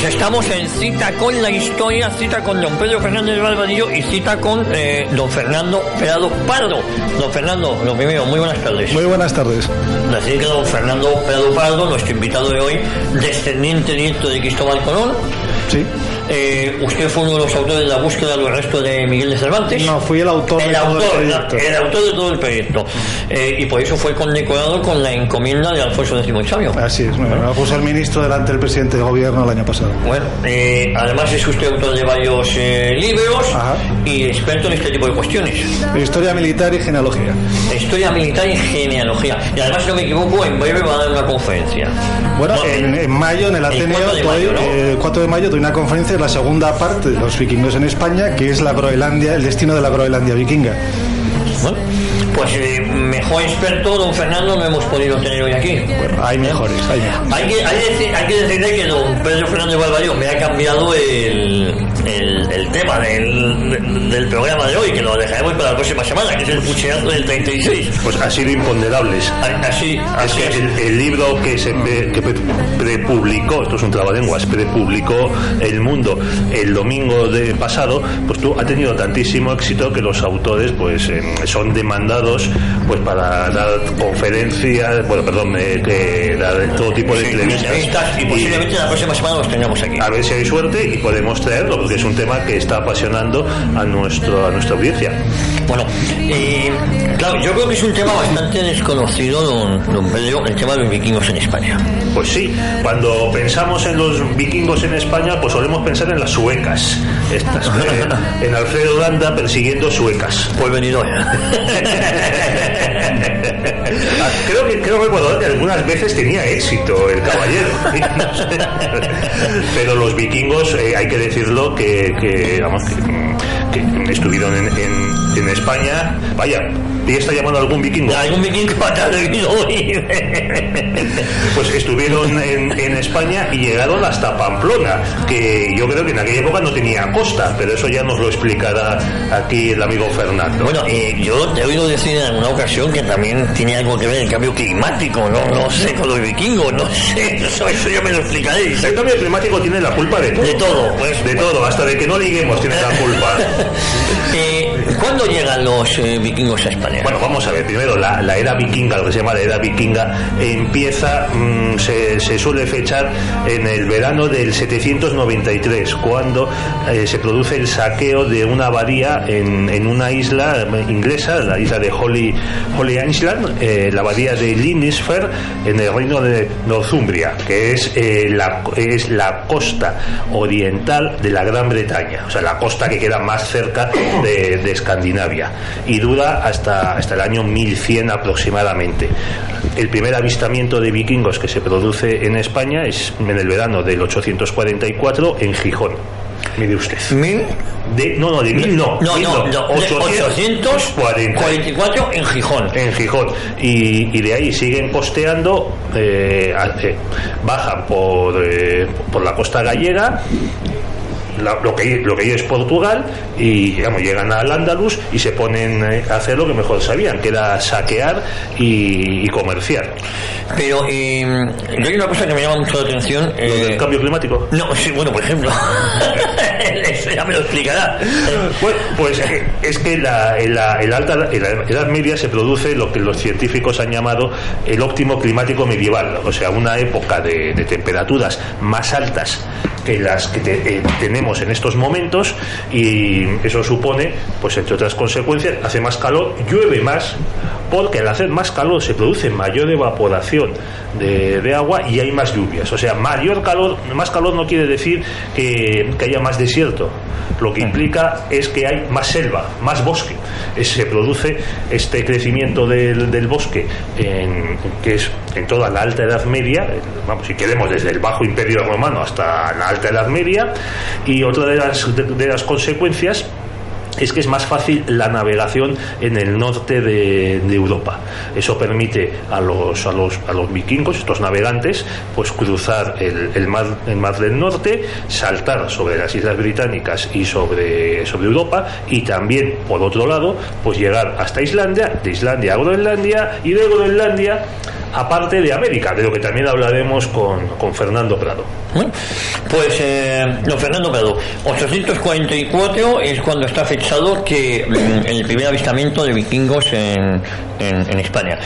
Pues estamos en cita con la historia, cita con don Pedro Fernández Barbadillo y cita con don Fernando Prado Pardo. Don Fernando, lo primero, muy buenas tardes. Muy buenas tardes. Así que don Fernando Prado Pardo, nuestro invitado de hoy, descendiente directo de Cristóbal Colón. Sí. ¿Usted fue uno de los autores de la búsqueda del resto de Miguel de Cervantes? No, fui el autor de todo el proyecto. El autor de todo el proyecto. Y por eso fue condecorado con la encomienda de Alfonso X el Sabio. Así es, me puso el ministro delante del presidente de gobierno el año pasado. Bueno, además es usted autor de varios libros. Ajá. Y experto en este tipo de cuestiones. Historia militar y genealogía. Historia militar y genealogía. Y además, si no me equivoco, en breve va a dar una conferencia. Bueno, en mayo, en el Ateneo, el 4 de mayo doy una conferencia de la segunda parte de los vikingos en España, que es la Groenlandia, el destino de la Groenlandia vikinga. Bueno, pues mejor experto, don Fernando, no hemos podido tener hoy aquí. Bueno, hay mejores. Hay que decirle que don Pedro Fernández Barbadillo me ha cambiado el tema del programa de hoy, que lo dejaremos para la próxima semana, que es el pucheazo del 36. Pues ha sido imponderables. Así que el libro que se prepublicó, esto es un trabalenguas, prepublicó El Mundo el domingo pasado, pues ha tenido tantísimo éxito que los autores pues son demandados pues para dar conferencias, que dar todo tipo de entrevistas y posiblemente la próxima semana los tengamos aquí. A ver si hay suerte y podemos traerlo, porque es un tema que está apasionando a nuestra audiencia. Bueno, claro, yo creo que es un tema bastante desconocido, don Pedro, el tema de los vikingos en España. Pues sí, cuando pensamos en los vikingos en España, pues solemos pensar en las suecas, estas, en Alfredo Landa persiguiendo suecas. Pues venido ya. Creo que algunas veces tenía éxito el caballero. Pero los vikingos, hay que decirlo, que estuvieron en España. Vaya, ¿y está llamando a algún vikingo? ¿Algún vikingo para hoy? Pues estuvieron en España y llegaron hasta Pamplona, que yo creo que en aquella época no tenía costa, pero eso ya nos lo explicará aquí el amigo Fernando. Bueno, yo te he oído decir en alguna ocasión que también tiene algo que ver el cambio climático, no sé, con los vikingos, no sé, eso ya me lo explicaréis. El cambio climático tiene la culpa de todo. De todo, pues. De todo, hasta de que no liguemos tiene la culpa. ¿Cuándo llegan los vikingos a España? Bueno, vamos a ver, primero la era vikinga, lo que se llama la era vikinga, empieza, se suele fechar en el verano del 793, cuando se produce el saqueo de una abadía en una isla inglesa, la isla de Holy Island, la abadía de Lindisfarne, en el reino de Northumbria, que es la costa oriental de la Gran Bretaña, o sea, la costa que queda más cerca de Escandinavia, y dura hasta el año 1100 aproximadamente. El primer avistamiento de vikingos que se produce en España es en el verano del 844 en Gijón. Mire usted. No, 844 en Gijón. En Gijón. Y de ahí siguen costeando, bajan por la costa gallega, lo que hoy es Portugal, y llegan al Andalus y se ponen a hacer lo que mejor sabían, que era saquear y comerciar. Pero hay una cosa que me llama mucho la atención. ¿Lo del cambio climático? No, sí, bueno, por ejemplo. Eso ya me lo explicará. Bueno, pues es que en la Edad Media se produce lo que los científicos han llamado el óptimo climático medieval, o sea, una época de temperaturas más altas que las que tenemos en estos momentos, y eso supone, pues entre otras consecuencias, hace más calor, llueve más, porque al hacer más calor se produce mayor evaporación de agua y hay más lluvias. O sea, más calor no quiere decir que haya más desierto. Lo que implica es que hay más selva, más bosque. Se produce este crecimiento del bosque que es en toda la Alta Edad Media, si queremos desde el Bajo Imperio Romano hasta la Alta Edad Media, y otra de las consecuencias es que es más fácil la navegación en el norte de Europa. Eso permite a los vikingos, estos navegantes, pues cruzar el mar del norte, saltar sobre las Islas Británicas y sobre Europa, y también, por otro lado, pues llegar hasta Islandia, de Islandia a Groenlandia, y de Groenlandia aparte de América, de lo que también hablaremos con Fernando Prado. Bueno, pues don Fernando Prado, 844 es cuando está fechado que el primer avistamiento de vikingos en España.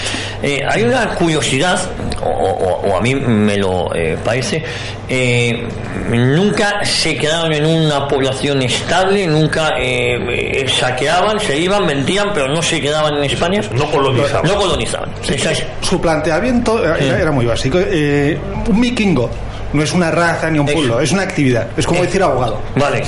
Hay una curiosidad, o a mí me lo parece, nunca se quedaron en una población estable, nunca saqueaban, se iban, vendían, pero no se quedaban en España. No colonizaban. Sí, su planteamiento era muy básico. Un vikingo no es una raza ni un pueblo, es una actividad, es como decir abogado. Vale,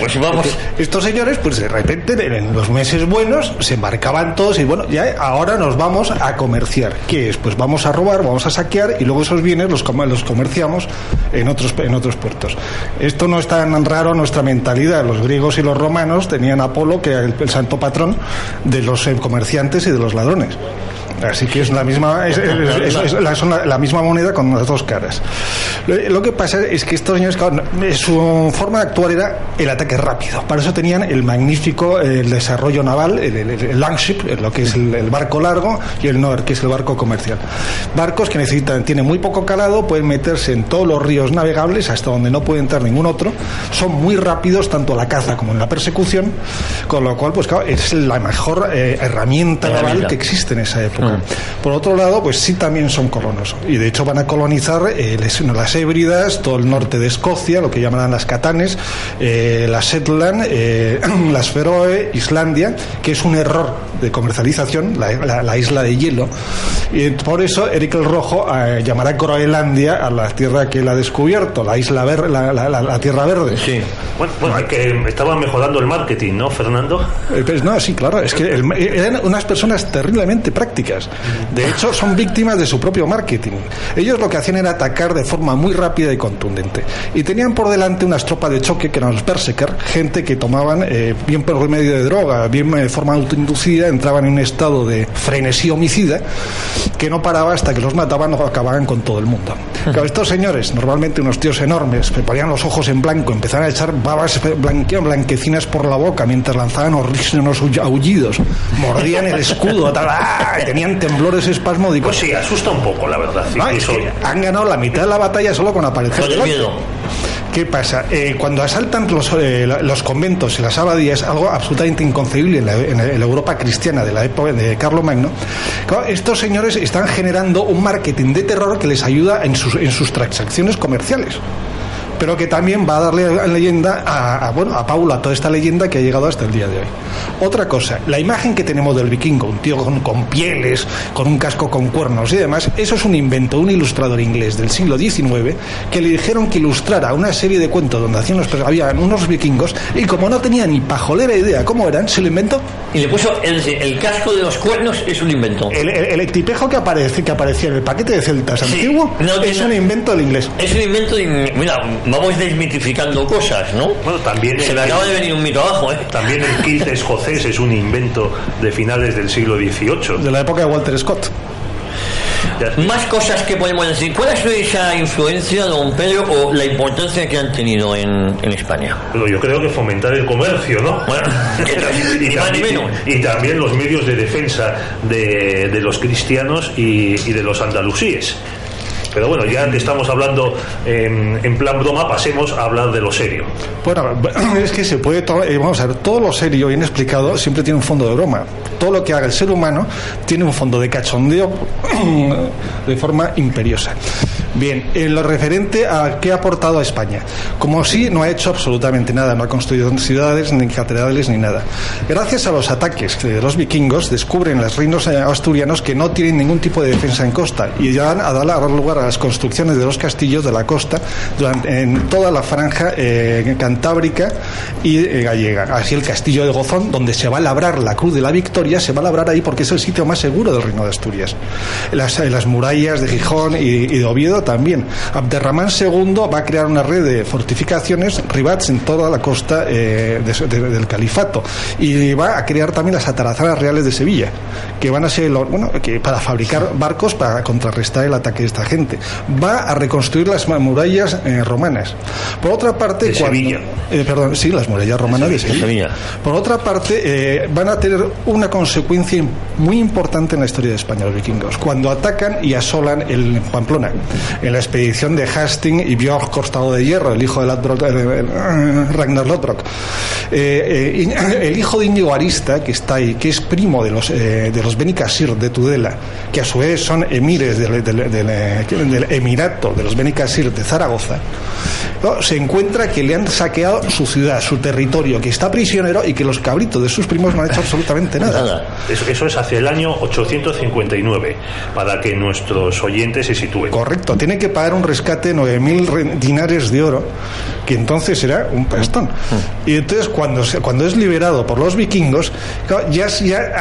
pues vamos. Estos señores, pues de repente, en los meses buenos, se embarcaban todos y bueno, ya ahora nos vamos a comerciar. ¿Qué es? Pues vamos a robar, vamos a saquear y luego esos bienes los comerciamos en otros puertos. Esto no es tan raro en nuestra mentalidad. Los griegos y los romanos tenían a Apolo, que era el santo patrón de los comerciantes y de los ladrones. Así que es la misma la misma moneda con las dos caras. Lo que pasa es que estos señores, claro, su forma de actuar era el ataque rápido. Para eso tenían el magnífico desarrollo naval, el Langship, lo que es el barco largo, y el Noer, que es el barco comercial. Barcos que tienen muy poco calado, pueden meterse en todos los ríos navegables hasta donde no puede entrar ningún otro. Son muy rápidos tanto a la caza como en la persecución, con lo cual, pues claro, es la mejor herramienta naval que existe en esa época. Por otro lado, pues sí, también son colonos y de hecho van a colonizar las Hébridas, todo el norte de Escocia, lo que llamarán las Catanes, las Shetland, las Feroe, Islandia, que es un error de comercialización, la isla de hielo, y por eso Eric el Rojo llamará Groenlandia a la tierra que él ha descubierto, la isla verde, la tierra verde. Sí. Bueno, que estaban mejorando el marketing, ¿no, Fernando? Pues no, sí, claro, es que eran unas personas terriblemente prácticas. De hecho, son víctimas de su propio marketing. Ellos lo que hacían era atacar de forma muy rápida y contundente. Y tenían por delante unas tropas de choque que eran los Berserker, gente que tomaban, bien por medio de droga, bien de forma autoinducida, entraban en un estado de frenesí homicida que no paraba hasta que los mataban o acababan con todo el mundo. Claro, estos señores, normalmente unos tíos enormes, que ponían los ojos en blanco, empezaban a echar babas blanquecinas por la boca mientras lanzaban horrísonos aullidos, mordían el escudo, tenían temblores espasmódicos. Pues sí, asusta un poco, la verdad. Sí, es que han ganado la mitad de la batalla solo con aparecer. Con el miedo. ¿Qué pasa? Cuando asaltan los conventos y las abadías, algo absolutamente inconcebible en la Europa cristiana de la época de Carlomagno, claro, estos señores están generando un marketing de terror que les ayuda en sus transacciones comerciales, pero que también va a darle leyenda a Paula, toda esta leyenda que ha llegado hasta el día de hoy. Otra cosa, la imagen que tenemos del vikingo, un tío con pieles, con un casco con cuernos y demás, eso es un invento de un ilustrador inglés del siglo XIX que le dijeron que ilustrara una serie de cuentos donde había unos vikingos y como no tenía ni pajolera idea cómo eran, se lo inventó. Y le puso el casco de los cuernos, es un invento. El tipejo que aparecía en el paquete de celtas antiguo es un invento del inglés. Es un invento de... Mira, vamos desmitificando cosas, ¿no? Bueno, también se me acaba de venir un mito abajo, ¿eh? También el kilt escocés es un invento de finales del siglo XVIII. De la época de Walter Scott. Más cosas que podemos decir. ¿Cuál ha sido esa influencia, don Pedro, o la importancia que han tenido en España? Pero yo creo que fomentar el comercio, ¿no? Bueno, y también los medios de defensa de los cristianos y de los andalusíes. Pero bueno, ya que estamos hablando en plan broma, pasemos a hablar de lo serio. Bueno, es que se puede... vamos a ver, todo lo serio bien explicado siempre tiene un fondo de broma. Todo lo que haga el ser humano tiene un fondo de cachondeo de forma imperiosa. Bien, en lo referente a qué ha aportado a España. Como sí, no ha hecho absolutamente nada, no ha construido ciudades, ni catedrales, ni nada. Gracias a los ataques de los vikingos, descubren los reinos asturianos que no tienen ningún tipo de defensa en costa y ya van a dar lugar a las construcciones de los castillos de la costa en toda la franja cantábrica y gallega. Así el castillo de Gozón, donde se va a labrar la Cruz de la Victoria, se va a labrar ahí porque es el sitio más seguro del reino de Asturias. Las murallas de Gijón y de Oviedo también. Abderramán II va a crear una red de fortificaciones, ribats, en toda la costa del califato, y va a crear también las atarazanas reales de Sevilla, que van a ser que para fabricar barcos para contrarrestar el ataque de esta gente. Va a reconstruir las murallas romanas. Por otra parte, Sevilla. Sí, las murallas romanas de Sevilla. Por otra parte, van a tener una consecuencia muy importante en la historia de España los vikingos, cuando atacan y asolan el Pamplona, en la expedición de Hastings y Björn Costado de Hierro, el hijo de Ragnar Lodbrok. El hijo de Íñigo Arista, que está ahí, que es primo de los Beni Casir de Tudela, que a su vez son emires del emirato de los Beni Casir de Zaragoza, se encuentra que le han saqueado su ciudad, su territorio, que está prisionero y que los cabritos de sus primos no han hecho absolutamente nada. Eso es hacia el año 859, para que nuestros oyentes se sitúen. Correcto, tiene que pagar un rescate de 9.000 dinares de oro, que entonces era un pastón. Y entonces cuando es liberado por los vikingos, ya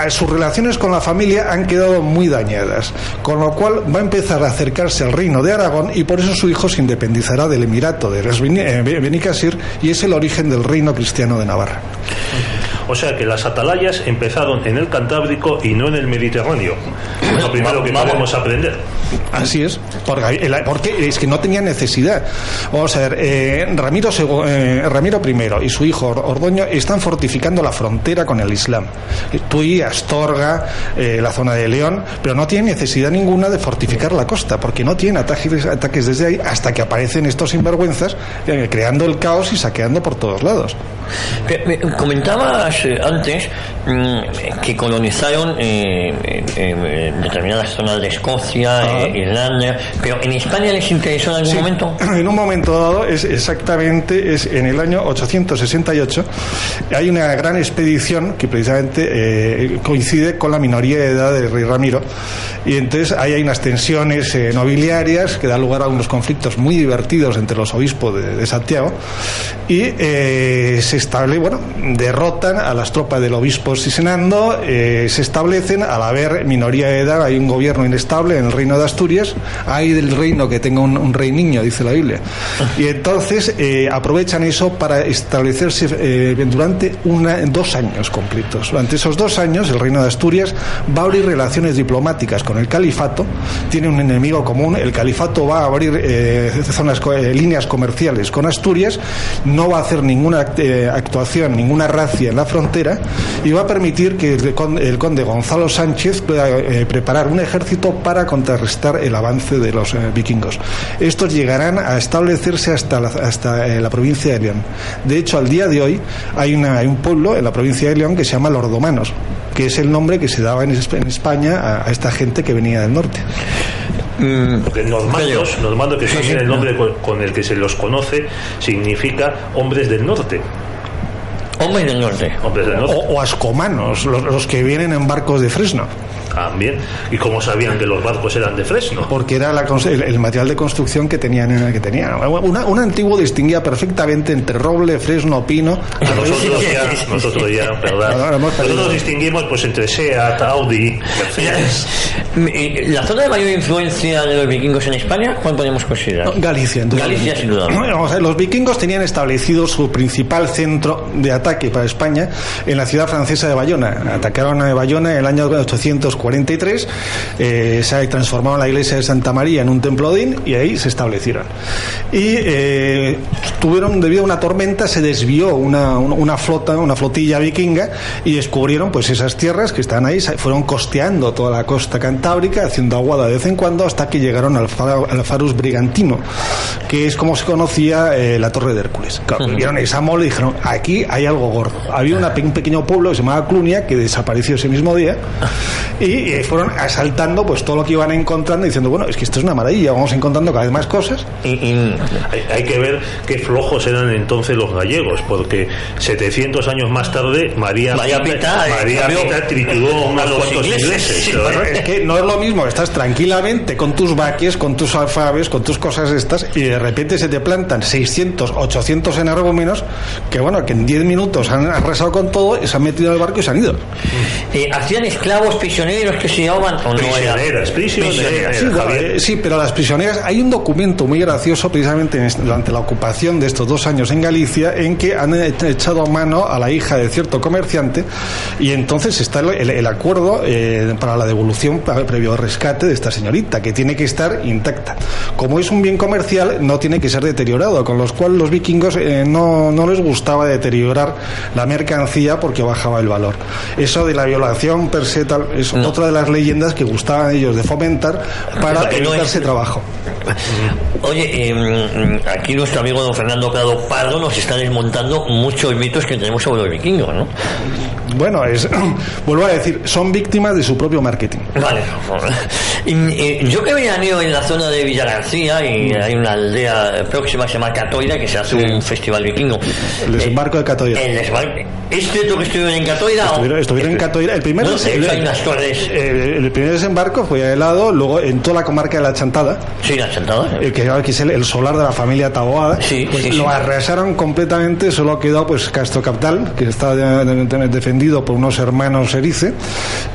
sus relaciones con la familia han quedado muy dañadas, con lo cual va a empezar a acercarse al reino de Aragón, y por eso su hijo se independizará del emirato de los Beni Casir, y es el origen del reino cristiano de Navarra. O sea que las atalayas empezaron en el Cantábrico y no en el Mediterráneo. Es lo primero que podemos aprender. Así es, porque es que no tenía necesidad. Vamos a ver, Ramiro I y su hijo Ordoño están fortificando la frontera con el Islam. Tui, Astorga, la zona de León, pero no tienen necesidad ninguna de fortificar la costa, porque no tienen ataques desde ahí, hasta que aparecen estos sinvergüenzas creando el caos y saqueando por todos lados. Comentabas antes que colonizaron determinadas zonas de Escocia, Irlanda, pero ¿en España les interesó en algún momento? En un momento dado, es en el año 868, hay una gran expedición que precisamente coincide con la minoría de edad del rey Ramiro, y entonces ahí hay unas tensiones nobiliarias que dan lugar a unos conflictos muy divertidos entre los obispos de Santiago, y derrotan a las tropas del obispo Sisenando, se establecen, al haber minoría de edad, hay un gobierno inestable en el reino de Asturias, hay del reino que tenga un rey niño, dice la Biblia, y entonces aprovechan eso para establecerse durante 2 años completos. Durante esos 2 años el reino de Asturias va a abrir relaciones diplomáticas con el califato, tiene un enemigo común, el califato va a abrir líneas comerciales con Asturias, no va a hacer ninguna actuación, ninguna racia en la frontera, y va a permitir que el conde Gonzalo Sánchez pueda preparar un ejército para contrarrestar el avance de los vikingos. Estos llegarán a establecerse hasta la provincia de León. De hecho, al día de hoy hay un pueblo en la provincia de León que se llama Lordomanos, que es el nombre que se daba en España a esta gente que venía del norte. Porque normandos, que también el nombre con el que se los conoce, significa hombres del norte. Hombres del norte. O ascomanos, los que vienen en barcos de fresno. También. ¿Y cómo sabían que los barcos eran de fresno? Porque era el material de construcción que tenían. Un antiguo distinguía perfectamente entre roble, fresno, pino. Nosotros ya, ¿verdad? Nosotros distinguimos pues entre Seat, Audi, Mercedes. ¿La zona de mayor influencia de los vikingos en España, cuál podemos considerar? Galicia, sin duda. Vamos a ver, los vikingos tenían establecido su principal centro de ataque para España en la ciudad francesa de Bayona. Atacaron a Bayona en el año 843, se transformaron la iglesia de Santa María en un templo odín, y ahí se establecieron. Y debido a una tormenta, se desvió una flotilla vikinga, y descubrieron pues esas tierras que están ahí, fueron costeando toda la costa cantábrica, haciendo aguada de vez en cuando, hasta que llegaron al Farus Brigantino, que es como se conocía la Torre de Hércules. Claro, vieron esa mole y dijeron, aquí hay algo gordo. Había un pequeño pueblo que se llamaba Clunia, que desapareció ese mismo día, y fueron asaltando pues todo lo que iban encontrando, diciendo, bueno, es que esto es una maravilla, vamos encontrando cada vez más cosas. Hay que ver qué flojos eran entonces los gallegos, porque 700 años más tarde María Pita trituró unos cuantos ingleses. Es que no es lo mismo, estás tranquilamente con tus vaques, con tus alfabes, con tus cosas estas, y de repente se te plantan 600, 800 energúmenos que en 10 minutos minutos han arrasado con todo, se han metido en el barco y se han ido. ¿Hacían esclavos, prisioneros que se llamaban? ¿O no Prisioneras. Sí, bueno, sí, pero las prisioneras, hay un documento muy gracioso precisamente durante la ocupación de estos 2 años en Galicia, en que han echado mano a la hija de cierto comerciante, y entonces está el acuerdo para la devolución previo rescate de esta señorita, que tiene que estar intacta. Como es un bien comercial, no tiene que ser deteriorado, con lo cual los vikingos no les gustaba deteriorar la mercancía porque bajaba el valor. Eso de la violación per se tal, es otra de las leyendas que gustaban ellos de fomentar para evitarse trabajo. Oye, aquí nuestro amigo don Fernando Prado Pardo nos está desmontando muchos mitos que tenemos sobre los vikingos, ¿no? Bueno, vuelvo a decir, son víctimas de su propio marketing. Vale. Yo que veraneo en la zona de Villa García, y hay una aldea próxima que se llama Catoira, que se hace un festival vikingo. El desembarco de Catoira. ¿Es cierto que estuvieron en Catoira? Estuvieron en Catoira. El primer el primer desembarco fue a Helado, luego en toda la comarca de la Chantada. Sí, la Chantada. Que es el solar de la familia Taboada. Sí, lo arrasaron completamente, solo quedó pues Castro Capital, que está defendido por unos hermanos Erice,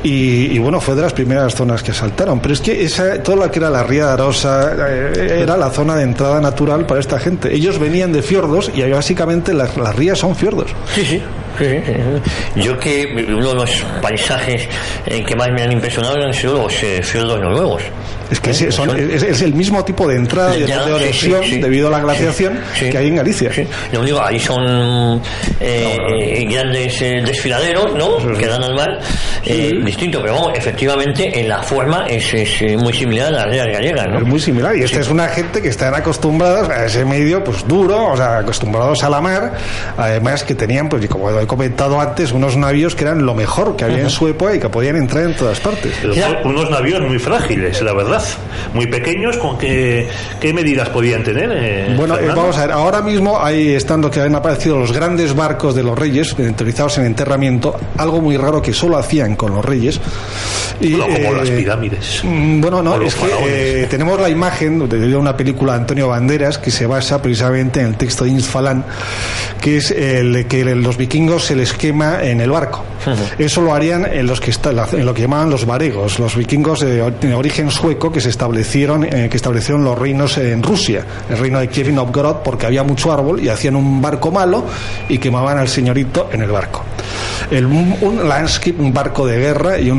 y bueno, fue de las primeras zonas que asaltaron. Pero es que todo lo que era la Ría de Arosa era la zona de entrada natural para esta gente. Ellos venían de fiordos, y básicamente las rías son fiordos. Sí. Yo que uno de los paisajes que más me han impresionado han sido los fiordos noruegos. Es que es el mismo tipo de entrada y de erosión debido a la glaciación que hay en Galicia. Lo único, ahí son grandes desfiladeros, ¿no? Que dan al mar, distinto, pero bueno, efectivamente en la forma es muy similar a las rías gallegas, ¿no? Es muy similar, y esta es una gente que están acostumbrados a ese medio pues duro, o sea, acostumbrados a la mar, además que tenían, pues como he comentado antes, unos navíos que eran lo mejor que había en su época y que podían entrar en todas partes. Unos navíos muy frágiles, la verdad, muy pequeños. ¿Con qué medidas podían tener? Bueno, vamos a ver, ahora mismo ahí están lo que han aparecido los grandes barcos de los reyes utilizados en enterramiento, algo muy raro que solo hacían con los reyes. Y, como las pirámides. Bueno, no, es que tenemos la imagen de una película de Antonio Banderas que se basa precisamente en el texto de Inzfalán, que es el que los vikingos se les quema en el barco. Eso lo harían en lo que llamaban los varegos, los vikingos de origen sueco que establecieron los reinos en Rusia, el reino de Kiev y Novgorod, porque había mucho árbol y hacían un barco malo y quemaban al señorito en el barco. Un landscape, un barco de guerra y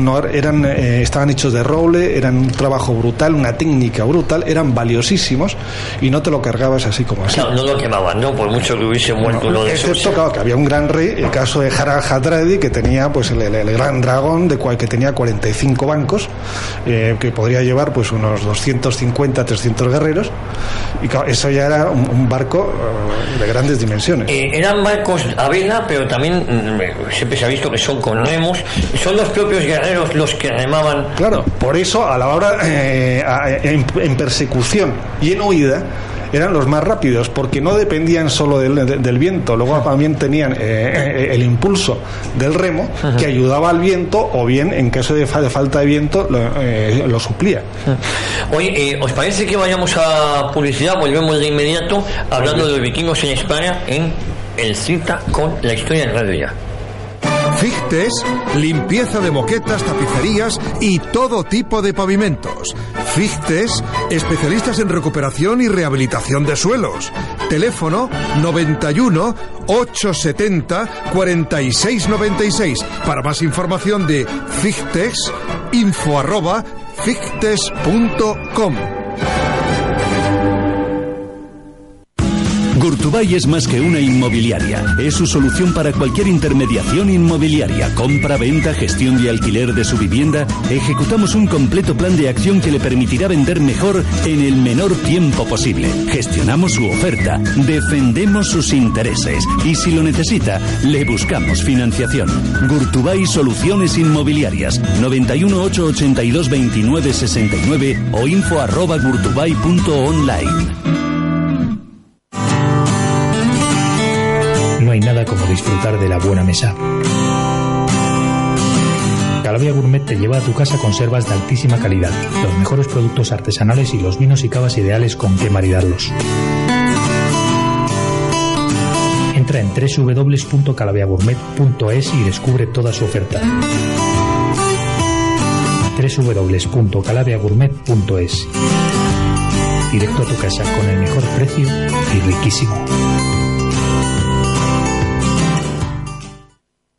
estaban hechos de roble, eran un trabajo brutal, una técnica brutal, eran valiosísimos y no te lo cargabas así como así. No lo quemaban, ¿no? Por mucho que hubiese muerto uno de esos. Excepto, claro, que había un gran rey, el caso de Harald Hardrade, que tenía pues el gran dragón que tenía 45 bancos, que podría llevar pues unos 250, 300 guerreros, y claro, eso ya era un barco de grandes dimensiones. Eran barcos a vela, pero también siempre se ha visto que son con remos, son los propios guerreros los que remaban. Claro, por eso a la hora en persecución y en huida eran los más rápidos, porque no dependían solo del viento, luego también tenían el impulso del remo que ayudaba al viento, o bien en caso de falta de viento lo suplía. Oye, ¿os parece que vayamos a publicidad? Volvemos de inmediato hablando de los vikingos en España en El Cita con la Historia en Radio Ya. Fichtes, limpieza de moquetas, tapicerías y todo tipo de pavimentos. Fichtes, especialistas en recuperación y rehabilitación de suelos. Teléfono 91 870 4696. Para más información de Fichtes, info@fichtes.com. Gurtubay es más que una inmobiliaria. Es su solución para cualquier intermediación inmobiliaria, compra, venta, gestión y alquiler de su vivienda. Ejecutamos un completo plan de acción que le permitirá vender mejor en el menor tiempo posible. Gestionamos su oferta, defendemos sus intereses y si lo necesita, le buscamos financiación. Gurtubay Soluciones Inmobiliarias, 91 882 29 69 o info@gurtubay.online. No hay nada como disfrutar de la buena mesa. Calavia Gourmet te lleva a tu casa conservas de altísima calidad, los mejores productos artesanales y los vinos y cavas ideales con que maridarlos. Entra Entra en www.calaveagourmet.es y descubre toda su oferta. www.calaveagourmet.es. Directo a tu casa con el mejor precio y riquísimo.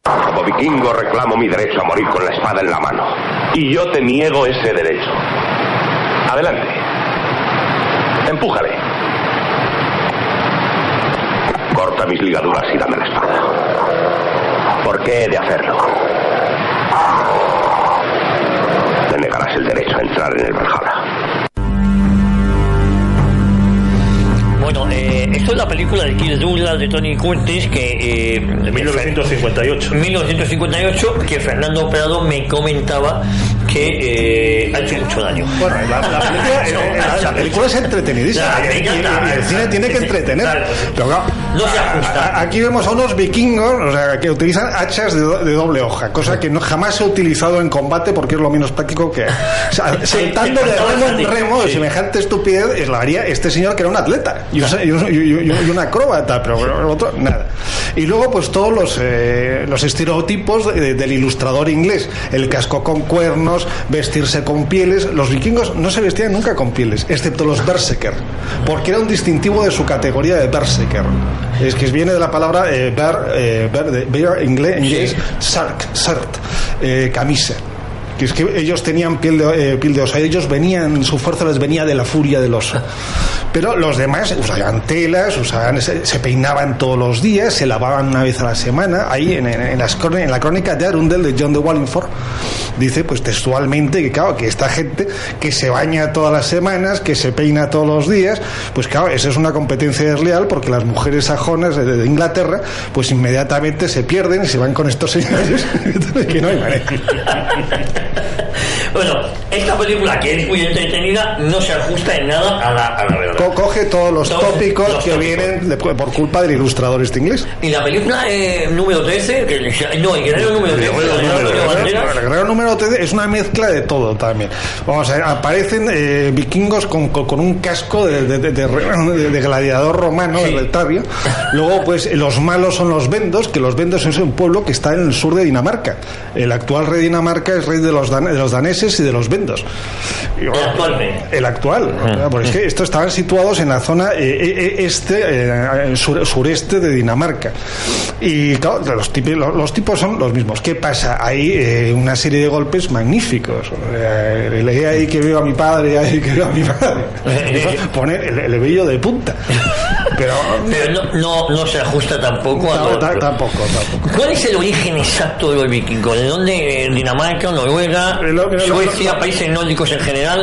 Como vikingo reclamo mi derecho a morir con la espada en la mano. Y yo te niego ese derecho. Adelante. Empújale. Corta mis ligaduras y dame la espada. ¿Por qué he de hacerlo? Te negarás el derecho a entrar en el Valhalla. Bueno, esto es la película de Kirk Douglas de Tony Curtis que... de 1958. 1958, que Fernando Prado me comentaba que ha hecho mucho daño. Bueno, la película es entretenidísima y el cine tiene que entretener. Pero claro, no se ajusta. Aquí vemos a unos vikingos, o sea, que utilizan hachas de doble hoja, cosa que jamás se ha utilizado en combate porque es lo menos práctico que hay. O sea, saltando de remo en remo, de semejante estupidez, lo haría este señor que era un atleta y un acróbata, pero el otro, nada. Y luego, pues todos los estereotipos del ilustrador inglés: el casco con cuernos, vestirse con pieles. Los vikingos no se vestían nunca con pieles, excepto los berserker, porque era un distintivo de su categoría de berserker. Es que viene de la palabra bear inglés, shirt, camisa. Que es que ellos tenían piel de oso, ellos venían, su fuerza les venía de la furia del oso. Pero los demás usaban telas, se peinaban todos los días, se lavaban una vez a la semana. Ahí en la crónica de Arundel de John de Wallingford dice pues textualmente que claro, que esta gente que se baña todas las semanas, que se peina todos los días, pues claro, esa es una competencia desleal, porque las mujeres sajonas de Inglaterra pues inmediatamente se pierden y se van con estos señores que no hay manera. Bueno, esta película, que es muy entretenida, no se ajusta en nada a la verdad. Coge todos los tópicos que vienen por culpa del ilustrador este inglés. Y la película número 13, el guerrero número 13, el guerrero número 13 es una mezcla de todo también. Vamos a ver, aparecen vikingos con un casco de gladiador romano, de Retavia. Luego, pues, los malos son los vendos, que los vendos es un pueblo que está en el sur de Dinamarca. El actual rey de Dinamarca es rey de los daneses y de los vendos. El actual. Porque es que estos estaban situados en la zona sureste de Dinamarca. Y claro, los tipos son los mismos. ¿Qué pasa? Hay una serie de golpes magníficos. Leí ahí que veo a mi padre, ahí que veo a mi madre. Poner el vello de punta. Pero no se ajusta tampoco a tampoco. ¿Cuál es el origen exacto de los vikingos? ¿De dónde? ¿Dinamarca, Noruega, Suecia, países nórdicos en general?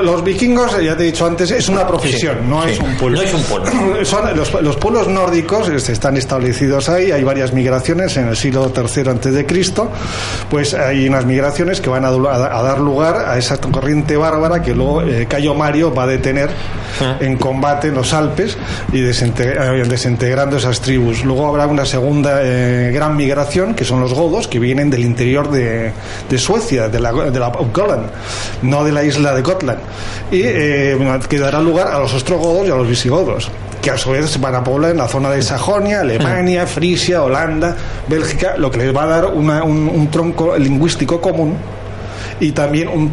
Los vikingos, ya te he dicho antes, es una profesión, no es un pueblo. No es un pueblo. Son los pueblos nórdicos, están establecidos ahí, hay varias migraciones en el siglo III a.C., pues hay unas migraciones que van a dar lugar a esa corriente bárbara que luego Cayo Mario va a detener en combate en los Alpes y desintegrando esas tribus. Luego habrá una segunda gran migración, que son los godos, que vienen del interior de Suecia, de la Uppland, no de la isla de Gotland, y que dará lugar a los ostrogodos y a los visigodos, que a su vez van a poblar en la zona de Sajonia, Alemania, Frisia, Holanda, Bélgica, lo que les va a dar un tronco lingüístico común y también un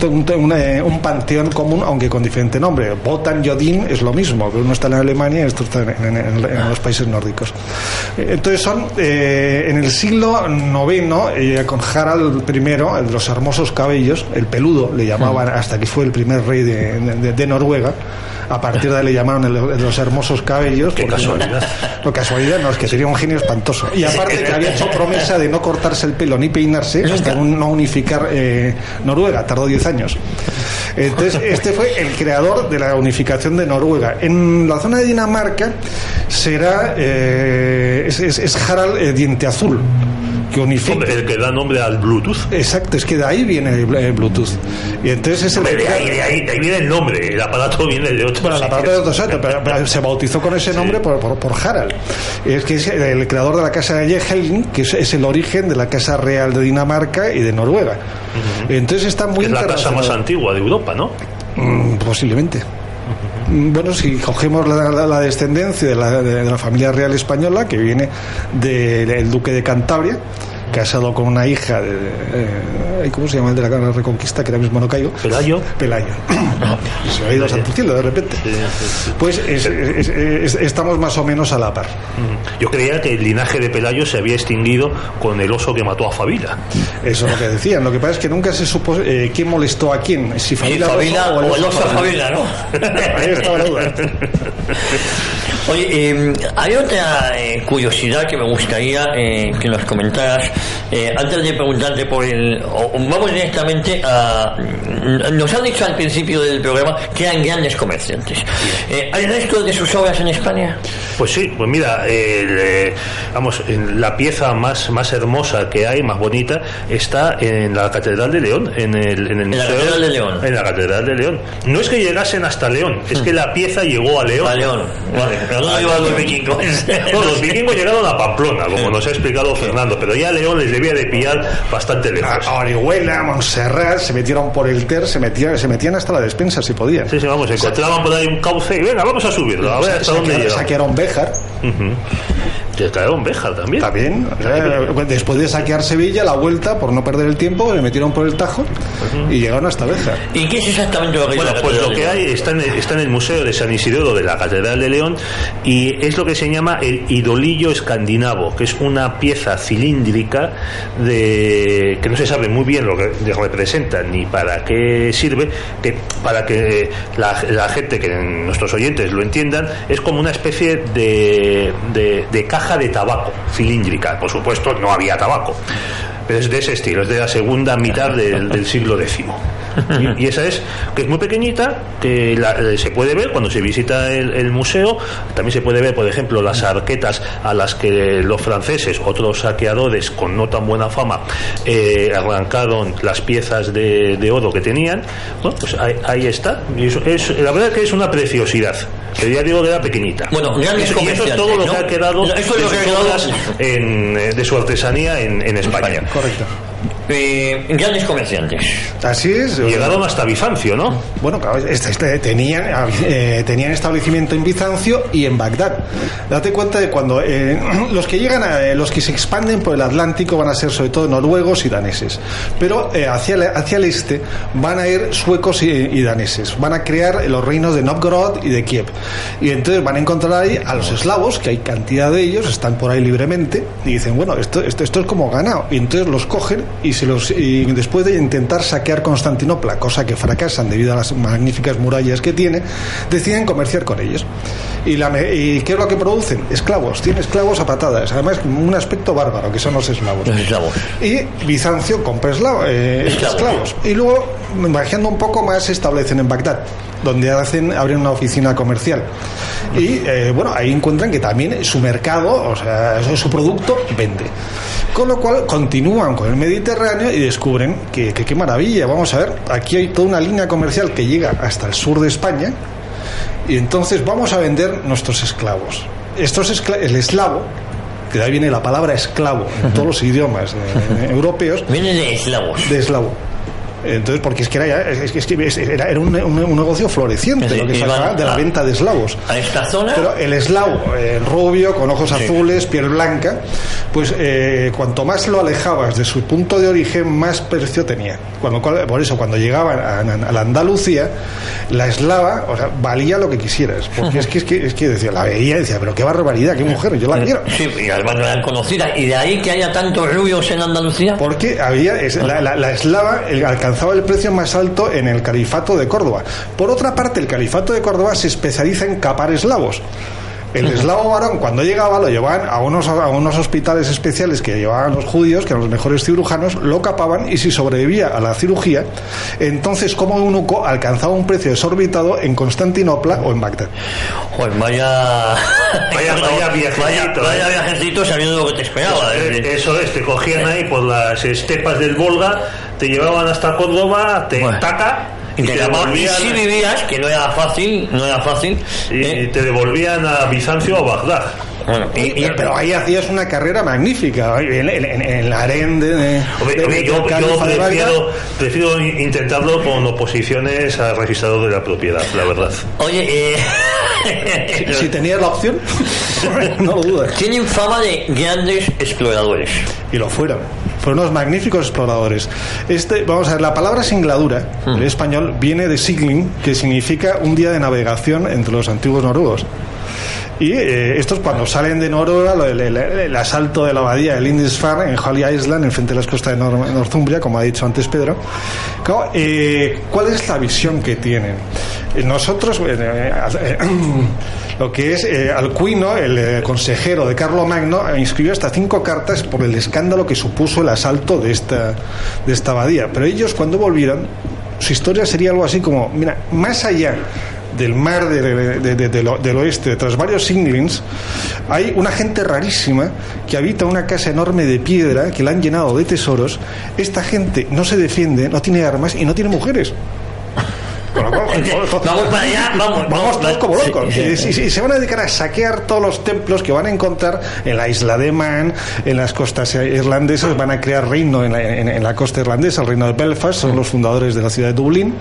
panteón común, aunque con diferente nombre. Wotan y Odín es lo mismo, pero uno está en Alemania y esto está en los países nórdicos. Entonces son en el siglo IX, con Harald I, el de los hermosos cabellos, el peludo le llamaban, hasta que fue el primer rey de Noruega. A partir de ahí le llamaron el de los hermosos cabellos. Qué casualidad. No, casualidad no, es que sería un genio espantoso. Y aparte que había hecho promesa de no cortarse el pelo ni peinarse hasta no unificar Noruega, tardó 10 años. Entonces este fue el creador de la unificación de Noruega. En la zona de Dinamarca será es Harald Diente Azul, que unifica. El que da nombre al Bluetooth. Exacto, es que de ahí viene el Bluetooth. Y entonces es de ahí viene el nombre. El aparato viene de otro. Bueno, el aparato de otro sitio, pero se bautizó con ese nombre por Harald. Es que es el creador de la casa de Helgen, que es el origen de la casa real de Dinamarca y de Noruega. Entonces está muy es la casa más antigua de Europa, ¿no? Posiblemente. bueno, si cogemos la descendencia de la familia real española, que viene del duque de Cantabria, casado con una hija de ¿cómo se llama el de la Reconquista? Que ahora mismo no caigo. Pelayo. Se me ha ido a Santo Cielo de repente. Sí. Pues estamos más o menos a la par. Yo creía que el linaje de Pelayo se había extinguido con el oso que mató a Fabila. Eso es lo que decían. Lo que pasa es que nunca se supo quién molestó a quién, si Fabila o el oso Fabila, ¿no? Ahí estaba la duda. Oye, hay otra curiosidad que me gustaría que nos comentaras. Antes de preguntarte por vamos directamente a... Nos han dicho al principio del programa que eran grandes comerciantes. ¿Hay restos de sus obras en España? Pues sí, pues mira, la pieza más hermosa que hay, más bonita, está en la Catedral de León, en el museo. ¿En la Catedral de León? En la Catedral de León. No es que llegasen hasta León, es que la pieza llegó a León. A León, vale. Pero no llegaron los vikingos. No, los vikingos llegaron a Pamplona, como nos ha explicado Fernando, pero ya a León les debía de pillar bastante lejos. A Orihuela, a Montserrat, se metieron por el Ter, se metían hasta la despensa si podían. Sí, vamos, encontraban por ahí un cauce y venga, vamos a subirlo, a ver hasta dónde llegamos. Saquearon Béjar. Te trajeron Béjar también. También. Después de saquear Sevilla, la vuelta, por no perder el tiempo, le metieron por el Tajo y llegaron hasta Béjar. ¿Y qué es exactamente lo que hay? Bueno, pues lo que hay está en el Museo de San Isidoro de la Catedral de León, y es lo que se llama el idolillo escandinavo, que es una pieza cilíndrica que no se sabe muy bien lo que representa ni para qué sirve, que para que la gente, que nuestros oyentes lo entiendan, es como una especie de caja de tabaco cilíndrica. Por supuesto no había tabaco, pero es de ese estilo, es de la segunda mitad del siglo X. Y esa que es muy pequeñita, que se puede ver cuando se visita el museo. También se puede ver, por ejemplo, las arquetas a las que los franceses, otros saqueadores con no tan buena fama, arrancaron las piezas de oro que tenían. Bueno, pues ahí está. Y la verdad que es una preciosidad. Pero ya digo que era pequeñita. Bueno, grandes comerciantes, y eso es todo lo que ha quedado de de su artesanía en España. Correcto. Grandes comerciantes. Así es. Llegaron hasta Bizancio, ¿no? Bueno, claro, tenían establecimiento en Bizancio y en Bagdad. Date cuenta de cuando los que llegan, los que se expanden por el Atlántico van a ser sobre todo noruegos y daneses, pero hacia el este van a ir suecos y daneses. Van a crear los reinos de Novgorod y de Kiev, y entonces van a encontrar ahí a los eslavos, que hay cantidad de ellos, están por ahí libremente, y dicen, bueno, esto es como ganado, y entonces los cogen y después de intentar saquear Constantinopla, cosa que fracasan debido a las magníficas murallas que tiene, deciden comerciar con ellos. ¿Y qué es lo que producen? Esclavos. Tiene esclavos a patadas, además un aspecto bárbaro, que son los eslavos. Y Bizancio compra esclavos. Y luego, bajando un poco más, se establecen en Bagdad, donde abren una oficina comercial. Y bueno, ahí encuentran que también su mercado, o sea, su producto vende. Con lo cual continúan con el Mediterráneo y descubren que qué maravilla. Vamos a ver, aquí hay toda una línea comercial que llega hasta el sur de España, y entonces vamos a vender nuestros esclavos. El eslavo, que de ahí viene la palabra esclavo en todos los idiomas europeos, viene de eslavos. De eslavo. Entonces, porque es que era un negocio floreciente, lo que se sacaba de la venta de eslavos. A esta zona. Pero el eslavo, el rubio, con ojos azules, piel blanca, pues cuanto más lo alejabas de su punto de origen, más precio tenía. Por eso, cuando llegaban a la Andalucía, la eslava, o sea, valía lo que quisieras. Porque es que decía, la veía y decía, pero qué barbaridad, qué mujer, yo la quiero. Sí, y además no eran conocidas. ¿Y de ahí que haya tantos rubios en Andalucía? Porque la eslava alcanzaba el precio más alto en el califato de Córdoba. Por otra parte, el califato de Córdoba se especializa en capar eslavos. El eslavo varón, cuando llegaba, lo llevaban a unos hospitales especiales que llevaban los judíos, que eran los mejores cirujanos, lo capaban, y si sobrevivía a la cirugía, entonces como eunuco alcanzaba un precio desorbitado en Constantinopla o en Bagdad. Pues vaya viajecito sabiendo lo que te esperaba. Eso es, te cogían ahí por las estepas del Volga, te llevaban hasta Córdoba, Taca, Y si vivías, que no era fácil, y te devolvían a Bizancio o a Bagdad. Bueno, pero ahí hacías una carrera magnífica en el harén de yo prefiero intentarlo con oposiciones al registrador de la propiedad, la verdad. Oye, si tenías la opción, no lo dudes. Tienen fama de grandes exploradores. Y lo fueron unos magníficos exploradores. Vamos a ver, la palabra singladura en español viene de sigling, que significa un día de navegación entre los antiguos noruegos. Y estos, cuando salen de Noruega, el asalto de la abadía de Lindisfarne en Holy Island, en frente de las costas de Northumbria, como ha dicho antes Pedro. Claro, ¿cuál es la visión que tienen? Nosotros, lo que es Alcuino, el consejero de Carlomagno, inscribió hasta 5 cartas por el escándalo que supuso el asalto de esta abadía. Pero ellos, cuando volvieron, su historia sería algo así como, mira, más allá del mar del oeste, tras varios singlings, hay una gente rarísima que habita una casa enorme de piedra que la han llenado de tesoros. Esta gente no se defiende, no tiene armas y no tiene mujeres. Bueno, vamos para allá, vamos todos como locos. Y se van a dedicar a saquear todos los templos que van a encontrar en la isla de Man, en las costas irlandesas. Van a crear reino en la costa irlandesa, el reino de Belfast. Son los fundadores de la ciudad de Dublín.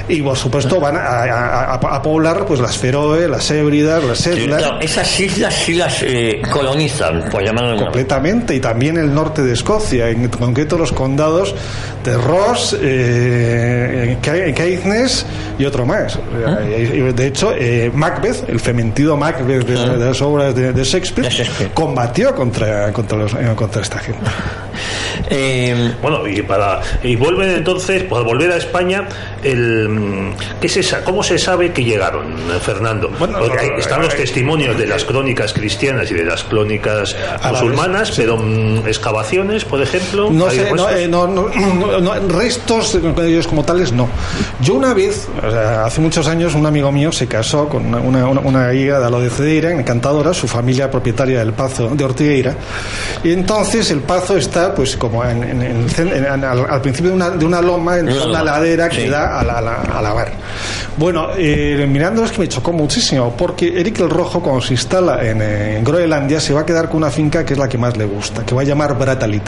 Y por supuesto van a poblar pues las Feroe, las Hébridas, las Setlas. Claro, esas islas sí las colonizan, por llamarlo completamente. Y también el norte de Escocia, en concreto los condados de Ross, Caithness y otro más. De hecho, Macbeth, el fementido Macbeth de las obras de Shakespeare, combatió contra esta gente. Bueno, y vuelven entonces, pues al volver a España, ¿cómo se sabe que llegaron, Fernando? Bueno, porque están los testimonios de las crónicas cristianas y de las crónicas musulmanas, pero excavaciones, por ejemplo, no sé, restos ellos como tales no. Yo una vez, hace muchos años, un amigo mío se casó con una hija de Alo de Cedeira, encantadora, su familia propietaria del Pazo de Ortigueira, y entonces el Pazo está pues como al principio de una loma, en una ladera que da a la mar. Bueno, mirándolo es que me chocó muchísimo, porque Eric el Rojo, cuando se instala en Groenlandia, se va a quedar con una finca que es la que más le gusta, que va a llamar Bratalit.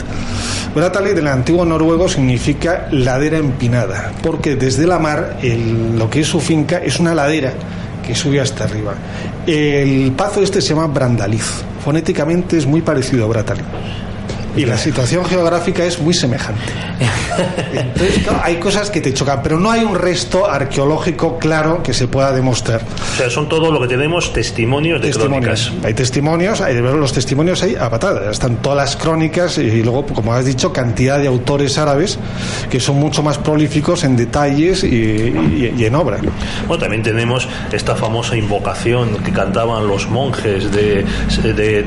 Bratalit en el antiguo noruego significa ladera empinada, porque desde la mar lo que es su finca es una ladera que sube hasta arriba. El pazo se llama Brandaliz, fonéticamente es muy parecido a Bratalit. Y la situación geográfica es muy semejante. Entonces, claro, hay cosas que te chocan, pero no hay un resto arqueológico claro que se pueda demostrar. O sea, son todo lo que tenemos testimonios de crónicas. Hay testimonios, los testimonios hay a patadas. Están todas las crónicas y luego, como has dicho, cantidad de autores árabes que son mucho más prolíficos en detalles y en obra. Bueno, también tenemos esta famosa invocación que cantaban los monjes de